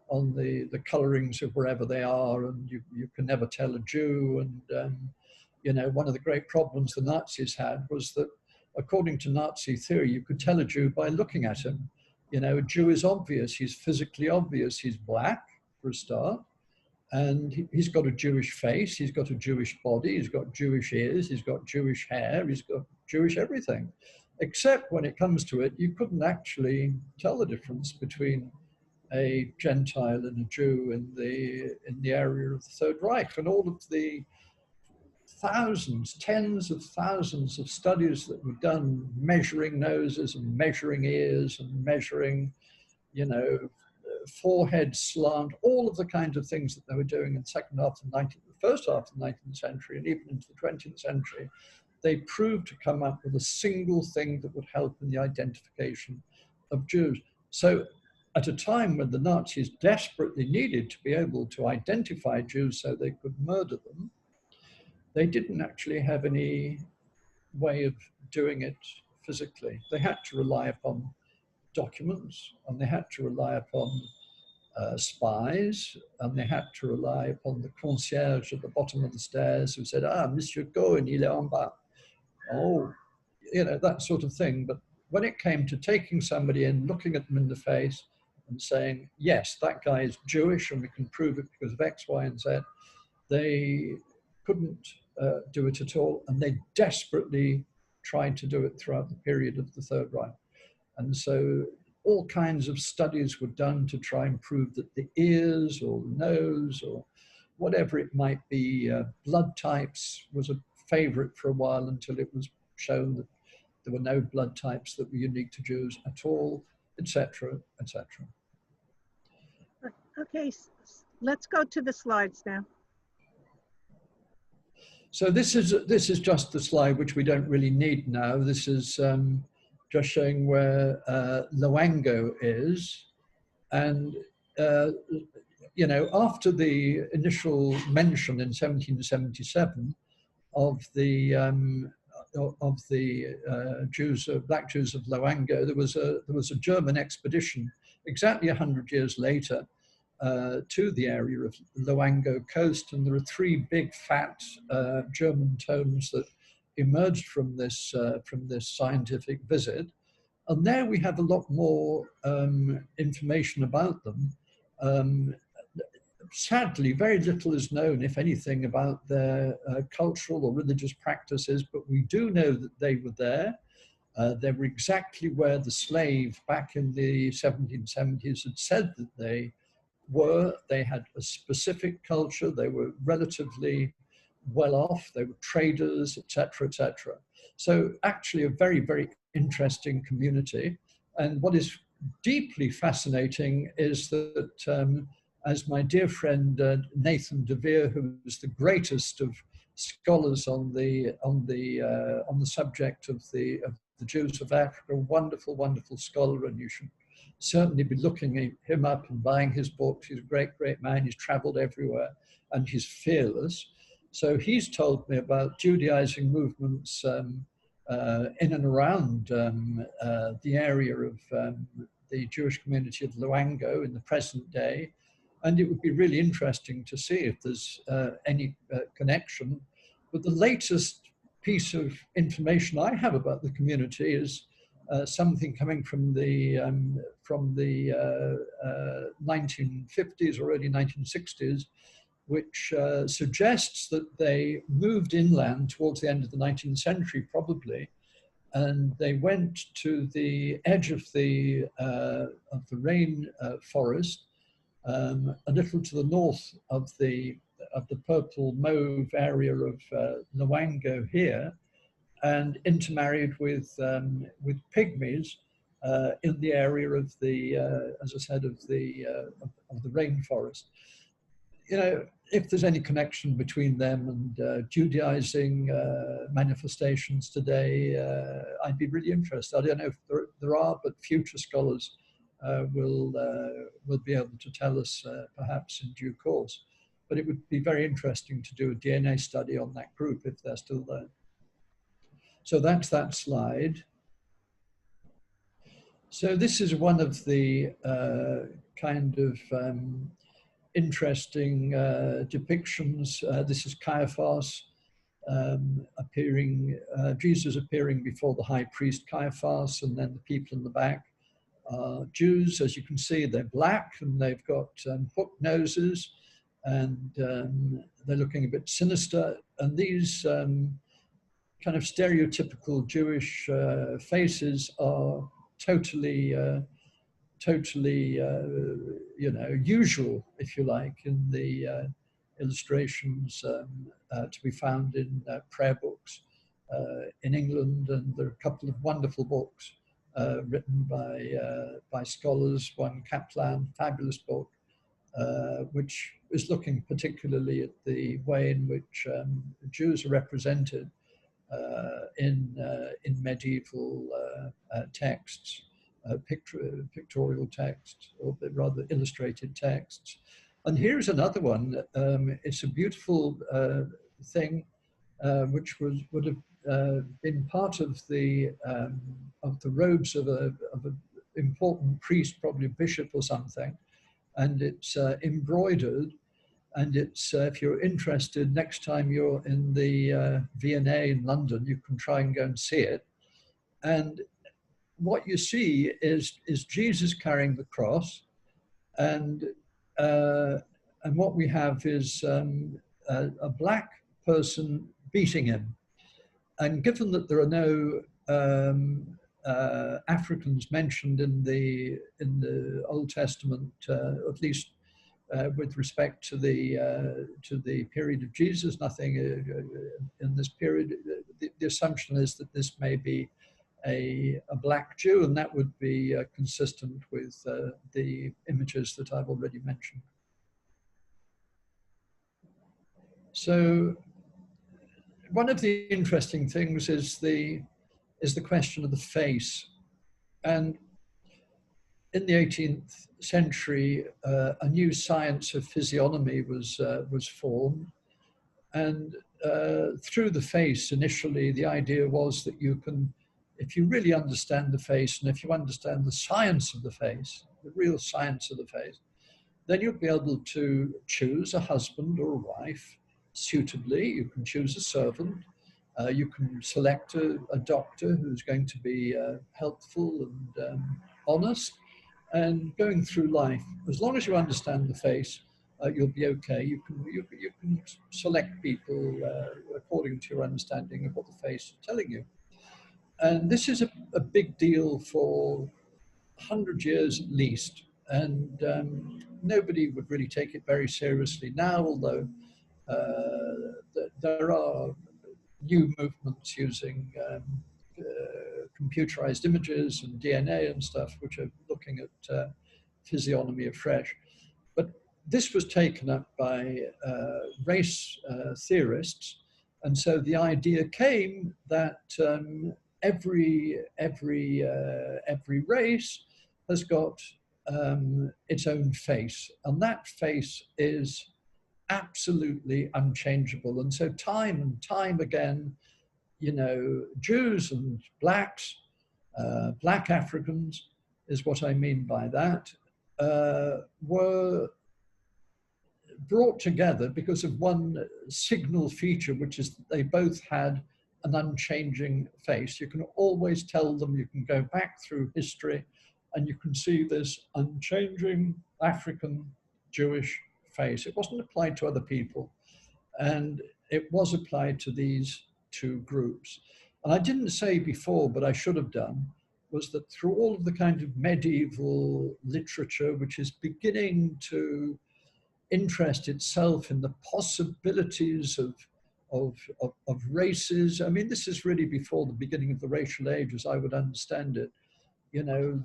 on the colorings of wherever they are, and you can never tell a Jew. And one of the great problems the Nazis had was that, according to Nazi theory, you could tell a Jew by looking at him. A Jew is obvious. He's physically obvious. He's black, for a start. And he's got a Jewish face, he's got a Jewish body, he's got Jewish ears, he's got Jewish hair, he's got Jewish everything. Except when it comes to it, you couldn't actually tell the difference between a Gentile and a Jew in the area of the Third Reich. And all of the thousands, tens of thousands of studies that were done measuring noses and measuring ears and measuring, forehead slant, all of the kinds of things that they were doing in the first half of the 19th century and even into the 20th century, they proved to come up with a single thing that would help in the identification of Jews. So at a time when the Nazis desperately needed to be able to identify Jews so they could murder them, they didn't actually have any way of doing it physically. They had to rely upon documents, and they had to rely upon spies, and they had to rely upon the concierge at the bottom of the stairs who said, Monsieur Cohen, il est en bas. Oh, that sort of thing. But when it came to taking somebody in, looking at them in the face and saying, yes, that guy is Jewish and we can prove it because of X, Y, and Z, they couldn't do it at all. And they desperately tried to do it throughout the period of the Third Reich. And so all kinds of studies were done to try and prove that the ears or the nose or whatever it might be, blood types was a favorite for a while until it was shown that there were no blood types that were unique to Jews at all, etc., etc. Okay, Let's go to the slides now. So this is just the slide which we don't really need now. This is just showing where Loango is, and you know, after the initial mention in 1777 of the Jews, black Jews of Loango, there was a German expedition exactly 100 years later to the area of Loango coast, and there are three big fat German tomes that emerged from this scientific visit, and there we have a lot more information about them. Sadly, very little is known, if anything, about their cultural or religious practices, but we do know that they were there. They were exactly where the slave back in the 1770s had said that they were. They had a specific culture. They were relatively well off. They were traders, etc., etc. So actually a very, very interesting community. And what is deeply fascinating is that, as my dear friend Nathan DeVere, who is the greatest of scholars on the subject of the Jews of Africa, a wonderful, wonderful scholar, and you should certainly be looking him up and buying his books. He's a great, great man. He's traveled everywhere and he's fearless. So he's told me about Judaizing movements in and around the area of the Jewish community of Loango in the present day. And it would be really interesting to see if there's any connection. But the latest piece of information I have about the community is something coming from the 1950s or early 1960s, which suggests that they moved inland towards the end of the 19th century, probably, and they went to the edge of the rain forest, a little to the north of the purple mauve area of Loango here, and intermarried with pygmies in the area of the, as I said, of the rainforest. You know, if there's any connection between them and Judaizing manifestations today, I'd be really interested. I don't know if there are, but future scholars will be able to tell us perhaps in due course. But it would be very interesting to do a DNA study on that group if they're still there. So that's that slide. So this is one of the kind of interesting depictions. This is Caiaphas appearing, Jesus appearing before the high priest Caiaphas, and then the people in the back are Jews. As you can see, they're black and they've got hooked noses, and they're looking a bit sinister. And these kind of stereotypical Jewish faces are totally, you know, usual, if you like, in the illustrations to be found in prayer books in England. And there are a couple of wonderful books written by scholars. One, Kaplan, fabulous book, which is looking particularly at the way in which Jews are represented in medieval texts, pictorial texts, or rather illustrated texts. And here's another one. It's a beautiful thing, which would have been part of the robes of an important priest, probably a bishop or something, and it's embroidered. And it's, if you're interested, next time you're in the V&A in London, you can try and go and see it. And what you see is Jesus carrying the cross, and what we have is a black person beating him. And given that there are no Africans mentioned in the Old Testament, at least with respect to the period of Jesus, nothing in this period. The assumption is that this may be a black Jew, and that would be consistent with the images that I've already mentioned. So one of the interesting things is the question of the face. And in the 18th century, a new science of physiognomy was formed. And through the face, initially, the idea was that you can, if you really understand the face, and if you understand the science of the face, the real science of the face, then you'll be able to choose a husband or a wife suitably. You can choose a servant. You can select a doctor who's going to be helpful and honest. And going through life, as long as you understand the face, you'll be okay. You can select people according to your understanding of what the face is telling you. And this is a big deal for 100 years at least. And nobody would really take it very seriously now, although there are new movements using computerized images and DNA and stuff, which are looking at physiognomy afresh. But this was taken up by race theorists. And so the idea came that every race has got its own face, and that face is absolutely unchangeable. And so time and time again, you know, Jews and blacks, black Africans is what I mean by that, were brought together because of one signal feature, which is that they both had an unchanging face. You can always tell them, you can go back through history and you can see this unchanging African Jewish face. It wasn't applied to other people, and it was applied to these two groups. And I didn't say before, but I should have done, was that through all of the kind of medieval literature, which is beginning to interest itself in the possibilities of races. I mean, this is really before the beginning of the racial age, as I would understand it. You know,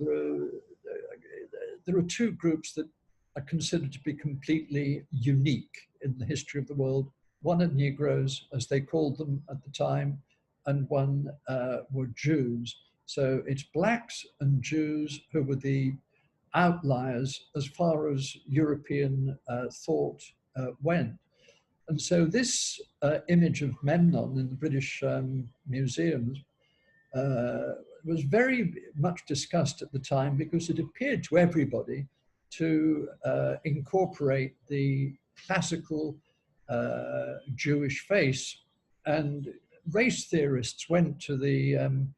there are two groups that are considered to be completely unique in the history of the world. One are Negroes, as they called them at the time, and one were Jews. So it's blacks and Jews who were the outliers as far as European thought went. And so this image of Memnon in the British museums was very much discussed at the time because it appeared to everybody to incorporate the classical Jewish face. And race theorists went to the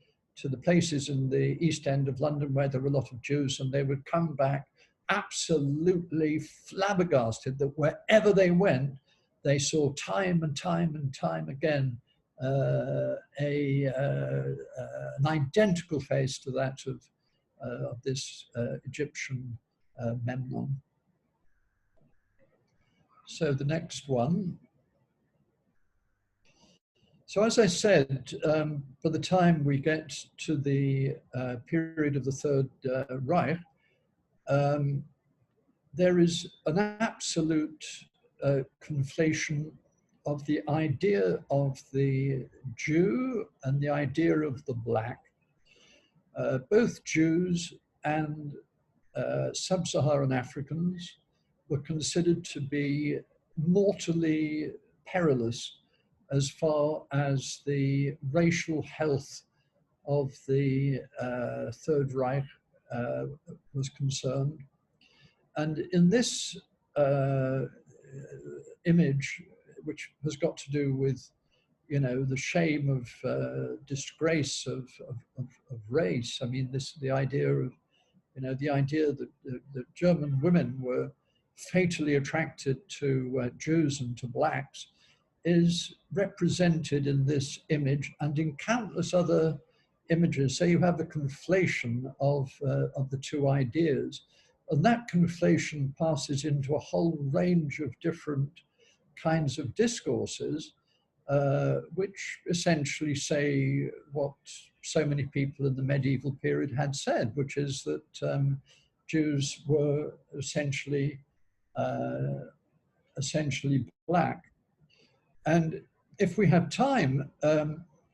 places in the East End of London where there were a lot of Jews, and they would come back absolutely flabbergasted that wherever they went, they saw time and time and time again an identical face to that of this Egyptian Memnon. So the next one. So as I said, by the time we get to the period of the Third Reich, there is an absolute conflation of the idea of the Jew and the idea of the black. Both Jews and sub-Saharan Africans were considered to be mortally perilous as far as the racial health of the Third Reich was concerned. And in this image, which has got to do with, you know, the shame of disgrace of race. I mean, the idea of, you know, the idea that the German women were fatally attracted to Jews and to blacks is represented in this image and in countless other images. So you have the conflation of the two ideas, and that conflation passes into a whole range of different kinds of discourses, which essentially say what so many people in the medieval period had said, which is that Jews were essentially black. And if we have time,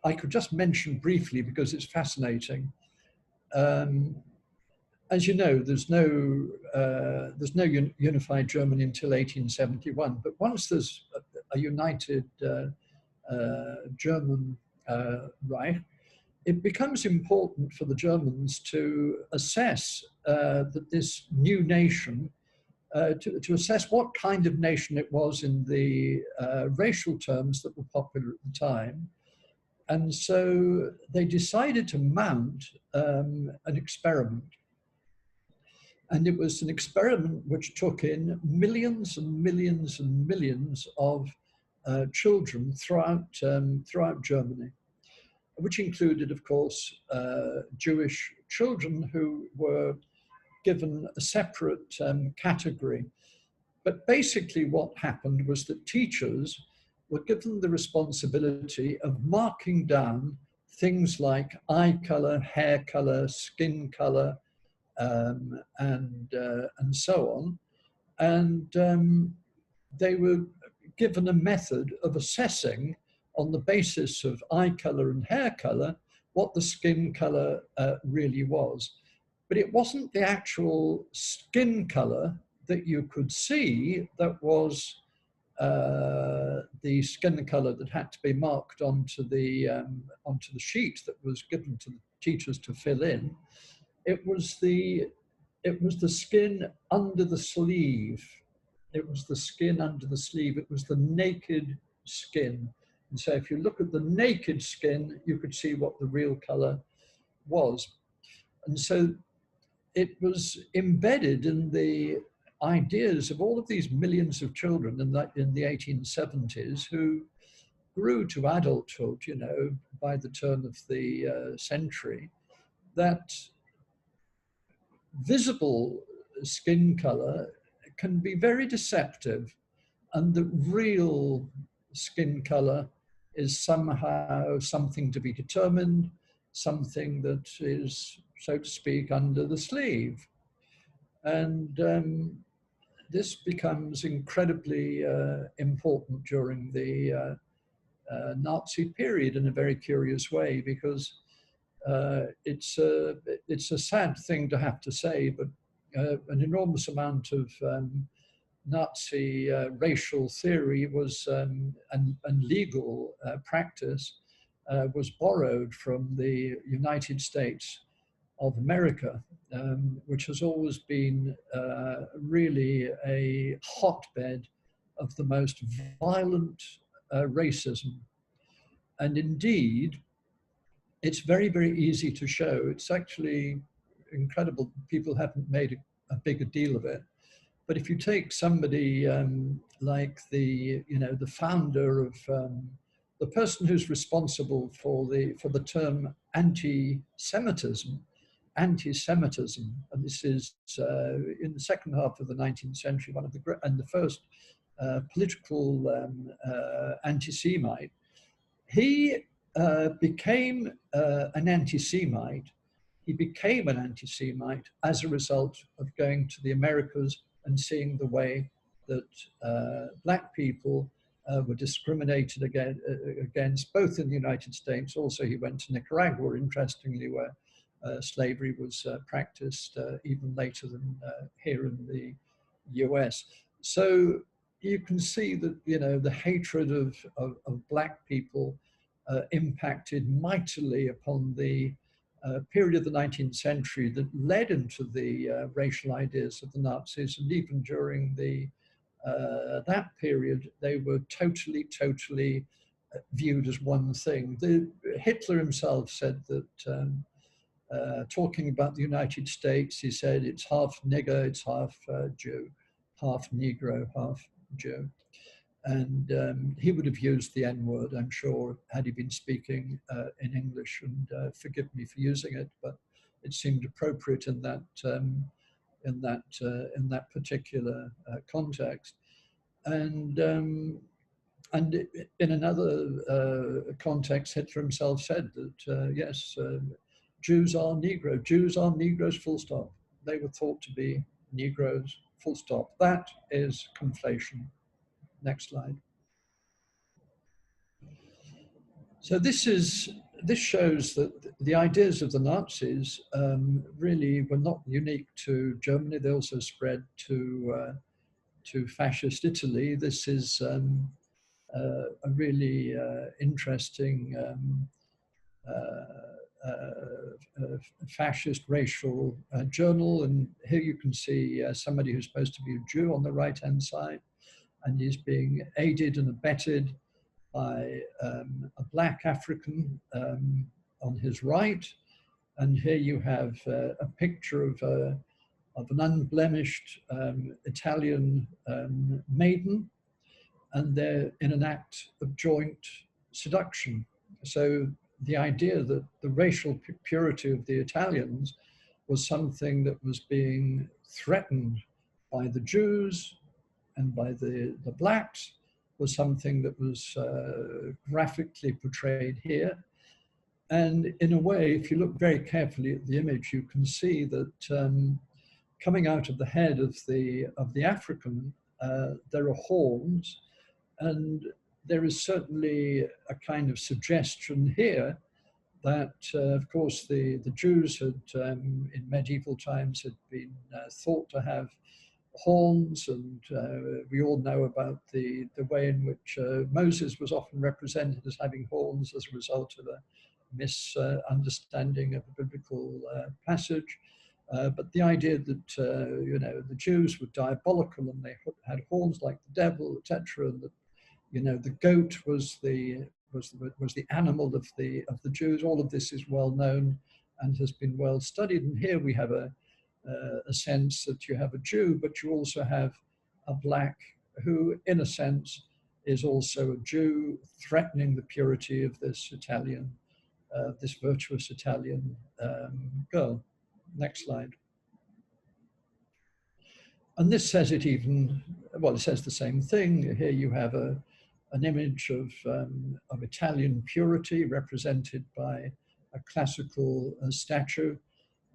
I could just mention briefly, because it's fascinating. As you know, there's no unified Germany until 1871. But once there's a united German Reich, it becomes important for the Germans to assess that this new nation, to assess what kind of nation it was in the racial terms that were popular at the time. And so they decided to mount an experiment. And it was an experiment which took in millions and millions and millions of children throughout Germany, which included, of course, Jewish children who were given a separate category. But basically what happened was that teachers were given the responsibility of marking down things like eye color, hair color, skin color, and so on. And they were given a method of assessing on the basis of eye color and hair color what the skin color really was. But it wasn't the actual skin color that you could see that was the skin color that had to be marked onto the sheet that was given to the teachers to fill in. It was the skin under the sleeve. It was the skin under the sleeve. It was the naked skin. And so if you look at the naked skin, you could see what the real color was. And so it was embedded in the ideas of all of these millions of children in the 1870s who grew to adulthood, you know, by the turn of the century, that visible skin color can be very deceptive, and the real skin color is somehow something to be determined, something that is, so to speak, under the sleeve. And this becomes incredibly important during the Nazi period in a very curious way, because it's a sad thing to have to say, but an enormous amount of Nazi racial theory was and legal practice was borrowed from the United States of America, which has always been really a hotbed of the most violent racism. And indeed, it's very, very easy to show. It's actually incredible. People haven't made a bigger deal of it. But if you take somebody like the founder of the person who's responsible for the term anti-Semitism, and this is in the second half of the 19th century, one of the first political anti-Semite. He became an anti-Semite. He became an anti-Semite as a result of going to the Americas and seeing the way that black people were discriminated against, both in the United States. Also, he went to Nicaragua, interestingly, where slavery was practiced even later than here in the US. So you can see that, you know, the hatred of black people impacted mightily upon the period of the 19th century that led into the racial ideas of the Nazis. And even during that period, they were totally viewed as one thing. Hitler himself said that, talking about the United States, he said it's half nigger, it's half Jew, half Negro, half Jew. And he would have used the N-word, I'm sure, had he been speaking in English. And forgive me for using it, but it seemed appropriate in that particular context. And in another context, Hitler himself said that yes, Jews are Negroes, full stop. They were thought to be Negroes, full stop. That is conflation. Next slide. So this shows that the ideas of the Nazis really were not unique to Germany. They also spread to fascist Italy. This is a really interesting fascist racial journal. And here you can see somebody who's supposed to be a Jew on the right-hand side, and he's being aided and abetted by a black African on his right. And here you have a picture of an unblemished Italian maiden, and they're in an act of joint seduction. So the idea that the racial purity of the Italians was something that was being threatened by the Jews and by the blacks was something that was graphically portrayed here. And in a way, if you look very carefully at the image, you can see that coming out of the head of the African, there are horns, and there is certainly a kind of suggestion here that, of course, the Jews had, in medieval times, had been thought to have horns, and we all know about the way in which Moses was often represented as having horns as a result of a misunderstanding of a biblical passage. But the idea that you know, the Jews were diabolical and they had horns like the devil, etc., and that, you know, the goat was the animal of the Jews. All of this is well known and has been well studied. And here we have a sense that you have a Jew, but you also have a black who, in a sense, is also a Jew, threatening the purity of this Italian, this virtuous Italian girl. Next slide. And this says it even, well, it says the same thing. Here you have an image of Italian purity represented by a classical statue.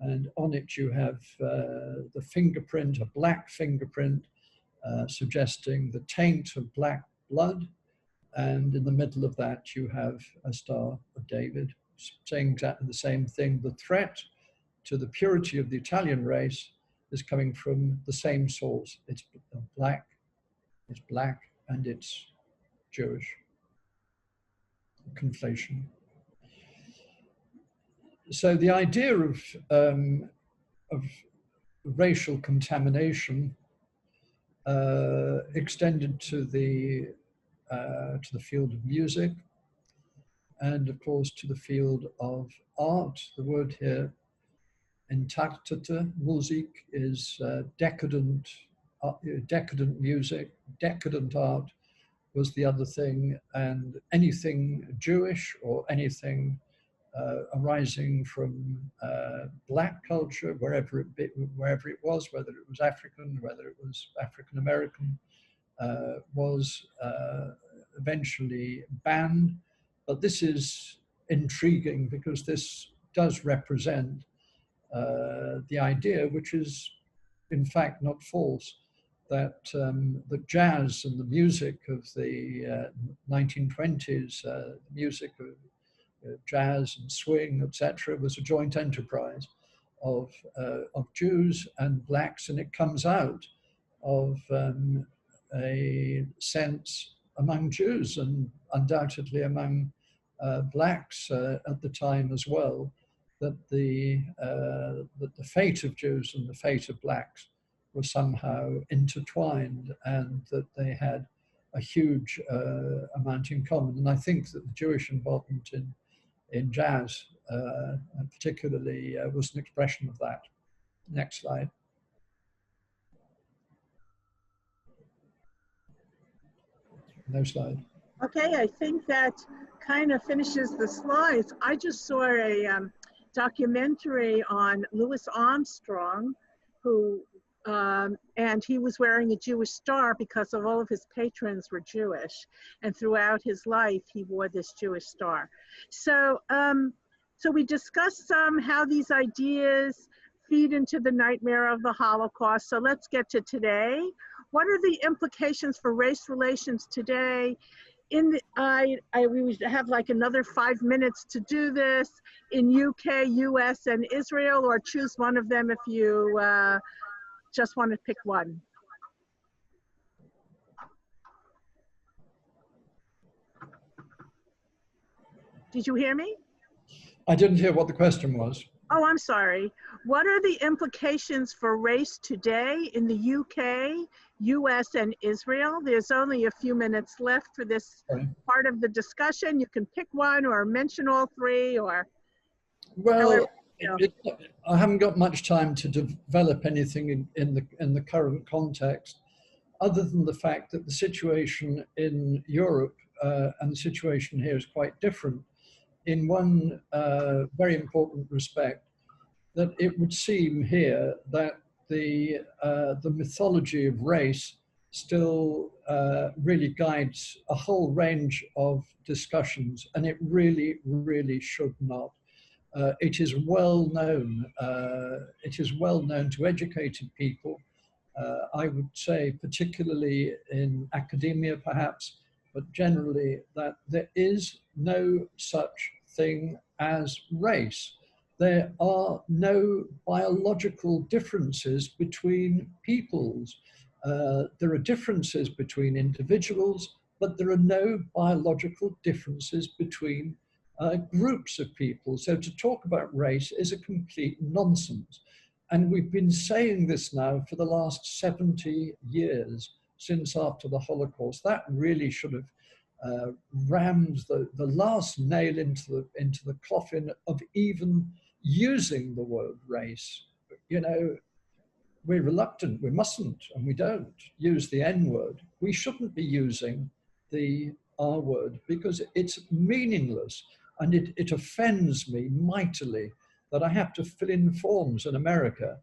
And on it you have the fingerprint, a black fingerprint, suggesting the taint of black blood. And in the middle of that, you have a Star of David, saying exactly the same thing. The threat to the purity of the Italian race is coming from the same source. It's black, and it's Jewish. Conflation. So the idea of racial contamination extended to the field of music, and of course to the field of art. The word here, entartete Musik, is decadent music. Decadent art was the other thing, and anything Jewish or anything arising from black culture, wherever it was, whether it was African, whether it was African American, was eventually banned. But this is intriguing because this does represent the idea, which is in fact not false, that the jazz and the music of the 1920s, the music of jazz and swing, etc., was a joint enterprise of Jews and blacks, and it comes out of a sense among Jews and undoubtedly among blacks at the time as well, that the fate of Jews and the fate of blacks were somehow intertwined, and that they had a huge amount in common. And I think that the Jewish involvement in jazz particularly was an expression of that. Next slide. No slide. Okay, I think that kind of finishes the slides. I just saw a documentary on Louis Armstrong, who and he was wearing a Jewish star because of all of his patrons were Jewish, and throughout his life he wore this Jewish star. So so we discussed how these ideas feed into the nightmare of the Holocaust. So let's get to today. What are the implications for race relations today We have like another 5 minutes to do this in UK, US, and Israel, or choose one of them if you just want to pick one. Did you hear me? I didn't hear what the question was. Oh, I'm sorry. What are the implications for race today in the UK, US, and Israel? There's only a few minutes left for this part of the discussion. You can pick one or mention all three, or well, however, I haven't got much time to develop anything in the current context, other than the fact that the situation in Europe and the situation here is quite different in one very important respect, that it would seem here that the mythology of race still really guides a whole range of discussions, and it really, really should not. It is well known. It is well known to educated people. I would say, particularly in academia, perhaps, but generally, that there is no such thing as race. There are no biological differences between peoples. There are differences between individuals, but there are no biological differences between groups of people. So to talk about race is a complete nonsense. And we've been saying this now for the last 70 years, since after the Holocaust. That really should have rammed the last nail into the coffin of even using the word race. You know, we're reluctant, we mustn't, and we don't use the N word. We shouldn't be using the R word because it's meaningless, and it offends me mightily that I have to fill in forms in America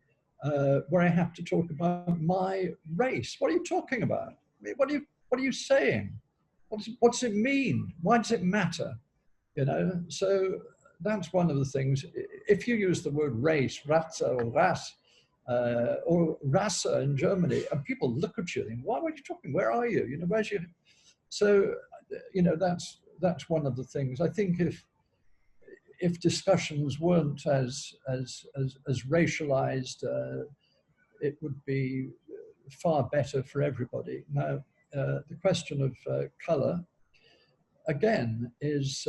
where I have to talk about my race. What are you talking about? I mean, what are you saying? What's it mean? Why does it matter? You know, so that's one of the things. If you use the word race, Rasse or Rass, or Rasse in Germany, and people look at you and think, why are you talking? Where are you? You know, where's your? So, you know, that's one of the things. I think if discussions weren't as racialized, it would be far better for everybody. Now, the question of color, again, is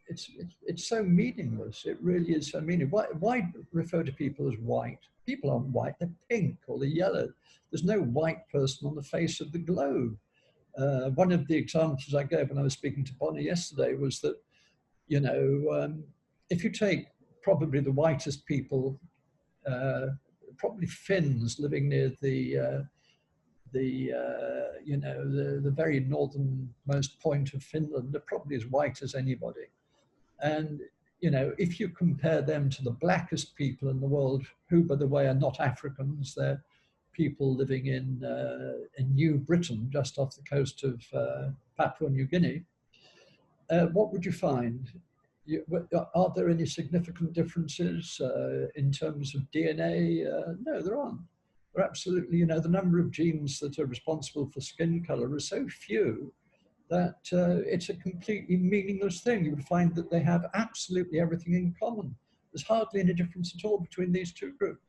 it's so meaningless. It really is so meaningless. Why refer to people as white? People aren't white, they're pink or they're yellow. There's no white person on the face of the globe. One of the examples I gave when I was speaking to Bonnie yesterday was that, you know, if you take probably the whitest people, probably Finns living near the you know, the very northernmost point of Finland, are probably as white as anybody. And, you know, if you compare them to the blackest people in the world, who, by the way, are not Africans, they're people living in New Britain, just off the coast of Papua New Guinea, what would you find? Are there any significant differences in terms of DNA? No, there aren't. There are absolutely, you know, the number of genes that are responsible for skin color are so few that it's a completely meaningless thing. You would find that they have absolutely everything in common. There's hardly any difference at all between these two groups.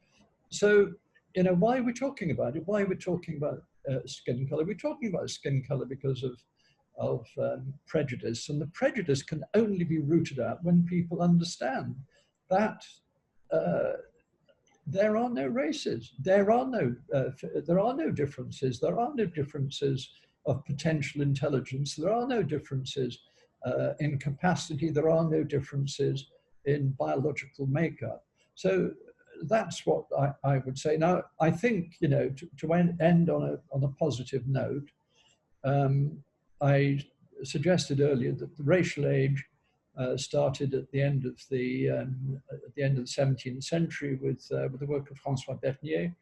So, you know, why are we talking about it? Why are we talking about skin color? We're talking about skin color because of prejudice, and the prejudice can only be rooted out when people understand that there are no races, there are no differences, there are no differences of potential intelligence, there are no differences in capacity, there are no differences in biological makeup. So that's what I would say. Now, I think, you know, to end on a positive note, I suggested earlier that the racial age started at the end of the 17th century with the work of François Bernier.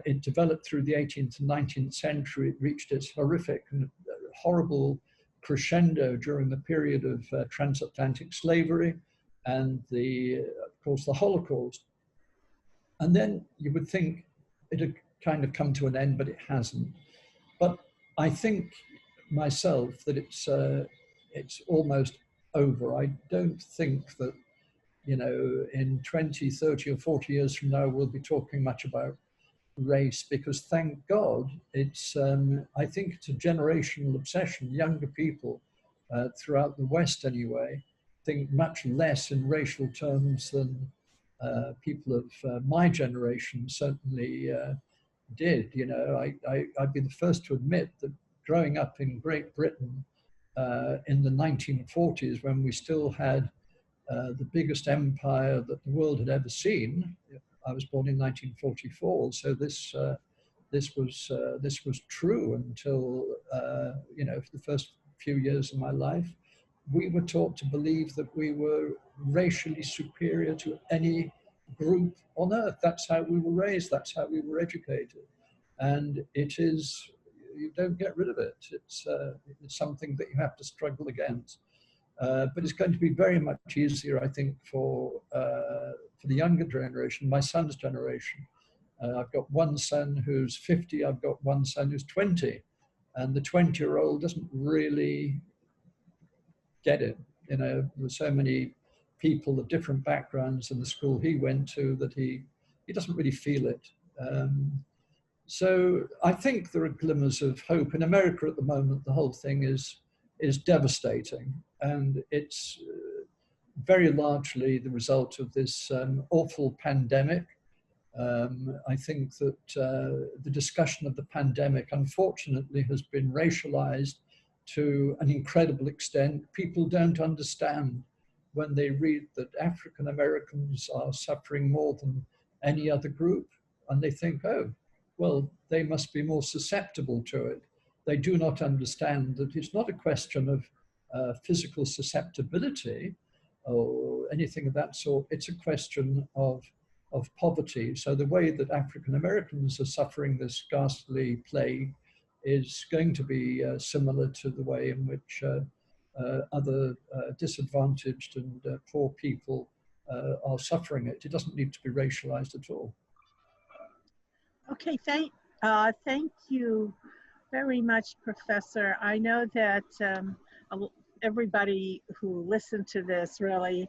It developed through the 18th and 19th century. It reached its horrific and horrible crescendo during the period of transatlantic slavery and of course, the Holocaust. And then you would think it had kind of come to an end, but it hasn't. But I think myself that it's almost over. I don't think that, you know, in 20, 30 or 40 years from now, we'll be talking much about race, because thank God it's, I think it's a generational obsession. Younger people throughout the West anyway, think much less in racial terms than people of my generation certainly did. You know, I'd be the first to admit that growing up in Great Britain in the 1940s, when we still had the biggest empire that the world had ever seen. I was born in 1944, so this was true until you know, for the first few years of my life. We were taught to believe that we were racially superior to any group on earth. That's how we were raised. That's how we were educated, and it is. You don't get rid of it. It's something that you have to struggle against. But it's going to be very much easier, I think, for the younger generation, my son's generation. I've got one son who's 50, I've got one son who's 20, and the 20-year-old doesn't really get it. You know, there's so many people of different backgrounds in the school he went to that he doesn't really feel it. So I think there are glimmers of hope. In America at the moment, the whole thing is devastating, and it's very largely the result of this awful pandemic. I think that the discussion of the pandemic, unfortunately, has been racialized to an incredible extent. People don't understand when they read that African Americans are suffering more than any other group, and they think, oh, well, they must be more susceptible to it. They do not understand that it's not a question of physical susceptibility or anything of that sort. It's a question of poverty. So the way that African Americans are suffering this ghastly plague is going to be similar to the way in which other disadvantaged and poor people are suffering it. It doesn't need to be racialized at all. Okay, thank you very much, Professor. I know that everybody who listened to this really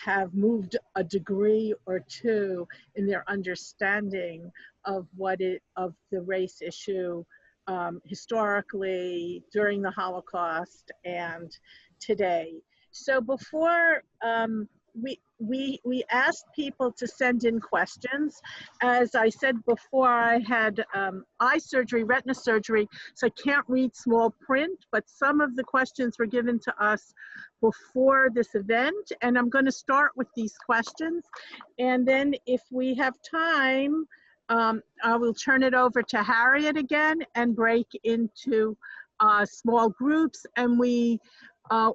have moved a degree or two in their understanding of of the race issue historically, during the Holocaust, and today. So before we asked people to send in questions. As I said before, I had eye surgery, retina surgery, so I can't read small print, but some of the questions were given to us before this event, and I'm going to start with these questions. And then if we have time, I will turn it over to Harriet again and break into small groups, and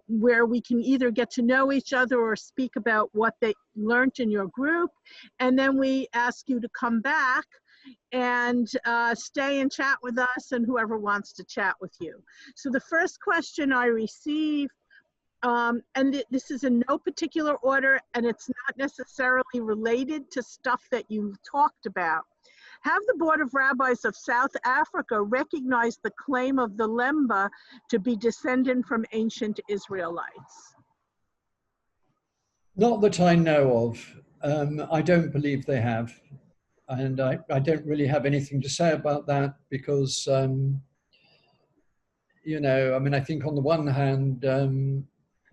where we can either get to know each other or speak about what they learned in your group. And then we ask you to come back and stay and chat with us and whoever wants to chat with you. So the first question I received, and this is in no particular order, and it's not necessarily related to stuff that you talked about. Have the Board of Rabbis of South Africa recognized the claim of the Lemba to be descendant from ancient Israelites? Not that I know of. I don't believe they have. And I don't really have anything to say about that because, you know, I mean, I think on the one hand,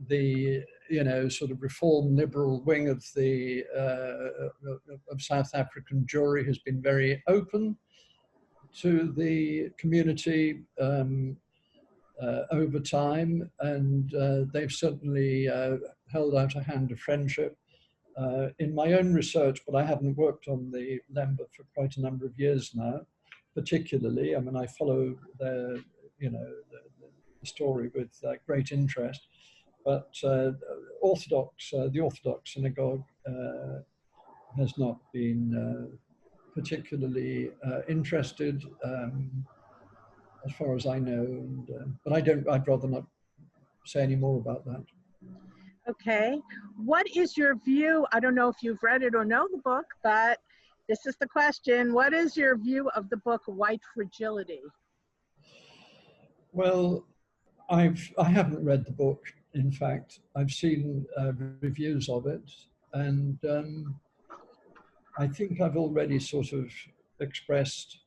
the, you know, sort of reform liberal wing of the of South African Jewry has been very open to the community over time, and they've certainly held out a hand of friendship. In my own research, but I haven't worked on the Lemba for quite a number of years now, particularly. I mean, I follow the, you know, the story with great interest. But the Orthodox synagogue has not been particularly interested, as far as I know. And, but I'd rather not say any more about that. Okay. What is your view? I don't know if you've read it or know the book, but this is the question. What is your view of the book White Fragility? Well, I haven't read the book. In fact, I've seen reviews of it, and I think I've already sort of expressed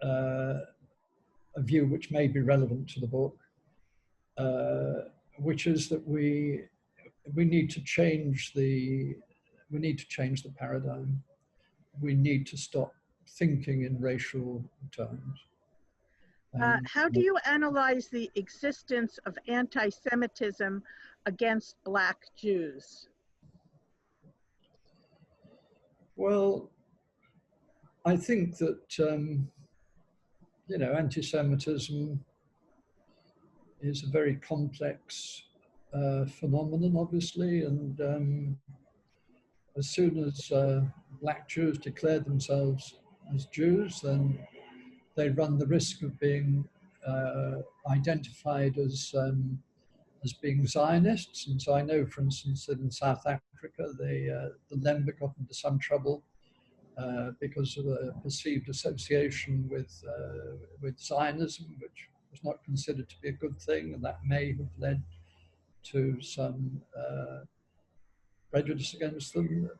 a view which may be relevant to the book, which is that we need to change the paradigm. We need to stop thinking in racial terms. How do you analyze the existence of anti-Semitism against Black Jews? Well, I think that, anti-Semitism is a very complex phenomenon, obviously, and as soon as Black Jews declare themselves as Jews, then they run the risk of being identified as being Zionists. And so I know, for instance, that in South Africa, the Lemba got into some trouble because of a perceived association with Zionism, which was not considered to be a good thing, and that may have led to some prejudice against them.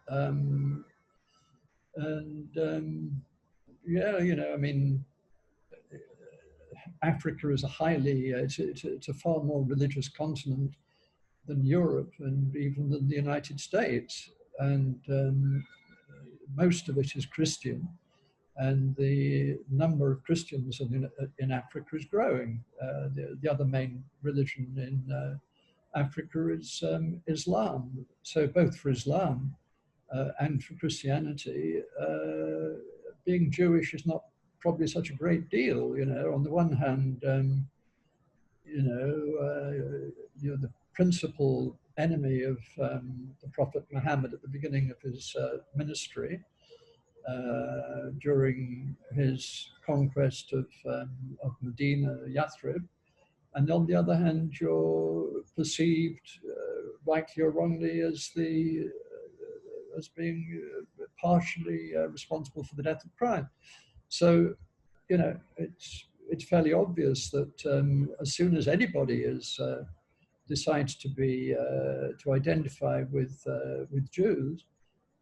Africa is it's a far more religious continent than Europe and even than the United States. And most of it is Christian. And the number of Christians in Africa is growing. The other main religion in Africa is Islam. So both for Islam and for Christianity, being Jewish is not probably such a great deal. On the one hand, you're the principal enemy of the Prophet Muhammad at the beginning of his ministry, during his conquest of Medina, Yathrib. And on the other hand, you're perceived, rightly or wrongly, as being partially responsible for the death of Christ. So, it's fairly obvious that as soon as anybody decides to identify with Jews,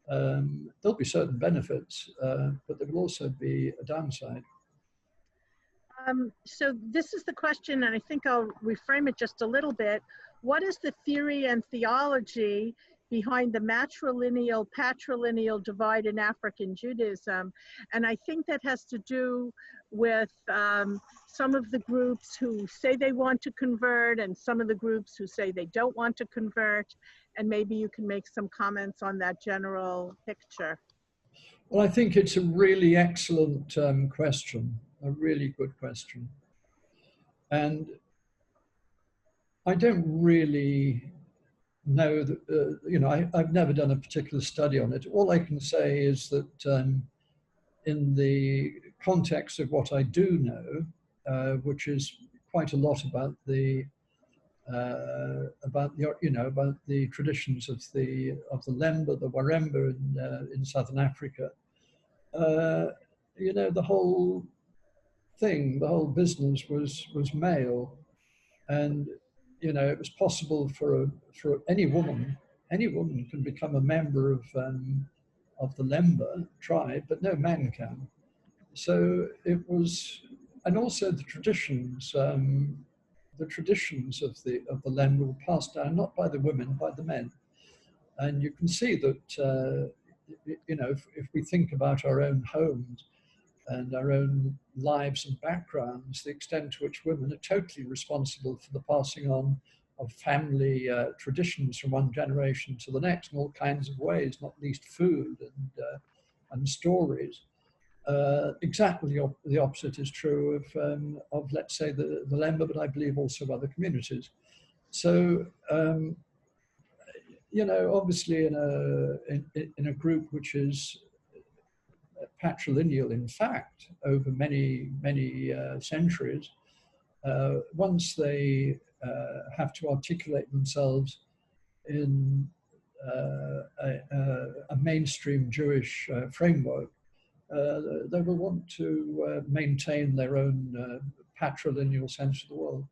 there'll be certain benefits, but there will also be a downside. So this is the question, and I think I'll reframe it just a little bit. What is the theory and theology behind the matrilineal-patrilineal divide in African Judaism? And I think that has to do with some of the groups who say they want to convert and some of the groups who say they don't want to convert. And maybe you can make some comments on that general picture. Well, I think it's a really excellent question, a really good question. And I don't really know that, I've never done a particular study on it. All I can say is that in the context of what I do know, which is quite a lot about the traditions of the Lemba, the Waremba in southern Africa. The whole thing, the whole business was male, and it was possible for any woman can become a member of the Lemba tribe, but no man can. So it was, and also the traditions of the Lemba were passed down not by the women, by the men. And you can see that if we think about our own homes and our own lives and backgrounds, the extent to which women are totally responsible for the passing on of family traditions from one generation to the next in all kinds of ways, not least food and stories. Exactly the opposite is true of let's say the Lemba, but I believe also of other communities. So obviously in a group which is patrilineal, in fact, over many centuries, once they have to articulate themselves in a mainstream Jewish framework, they will want to maintain their own patrilineal sense of the world.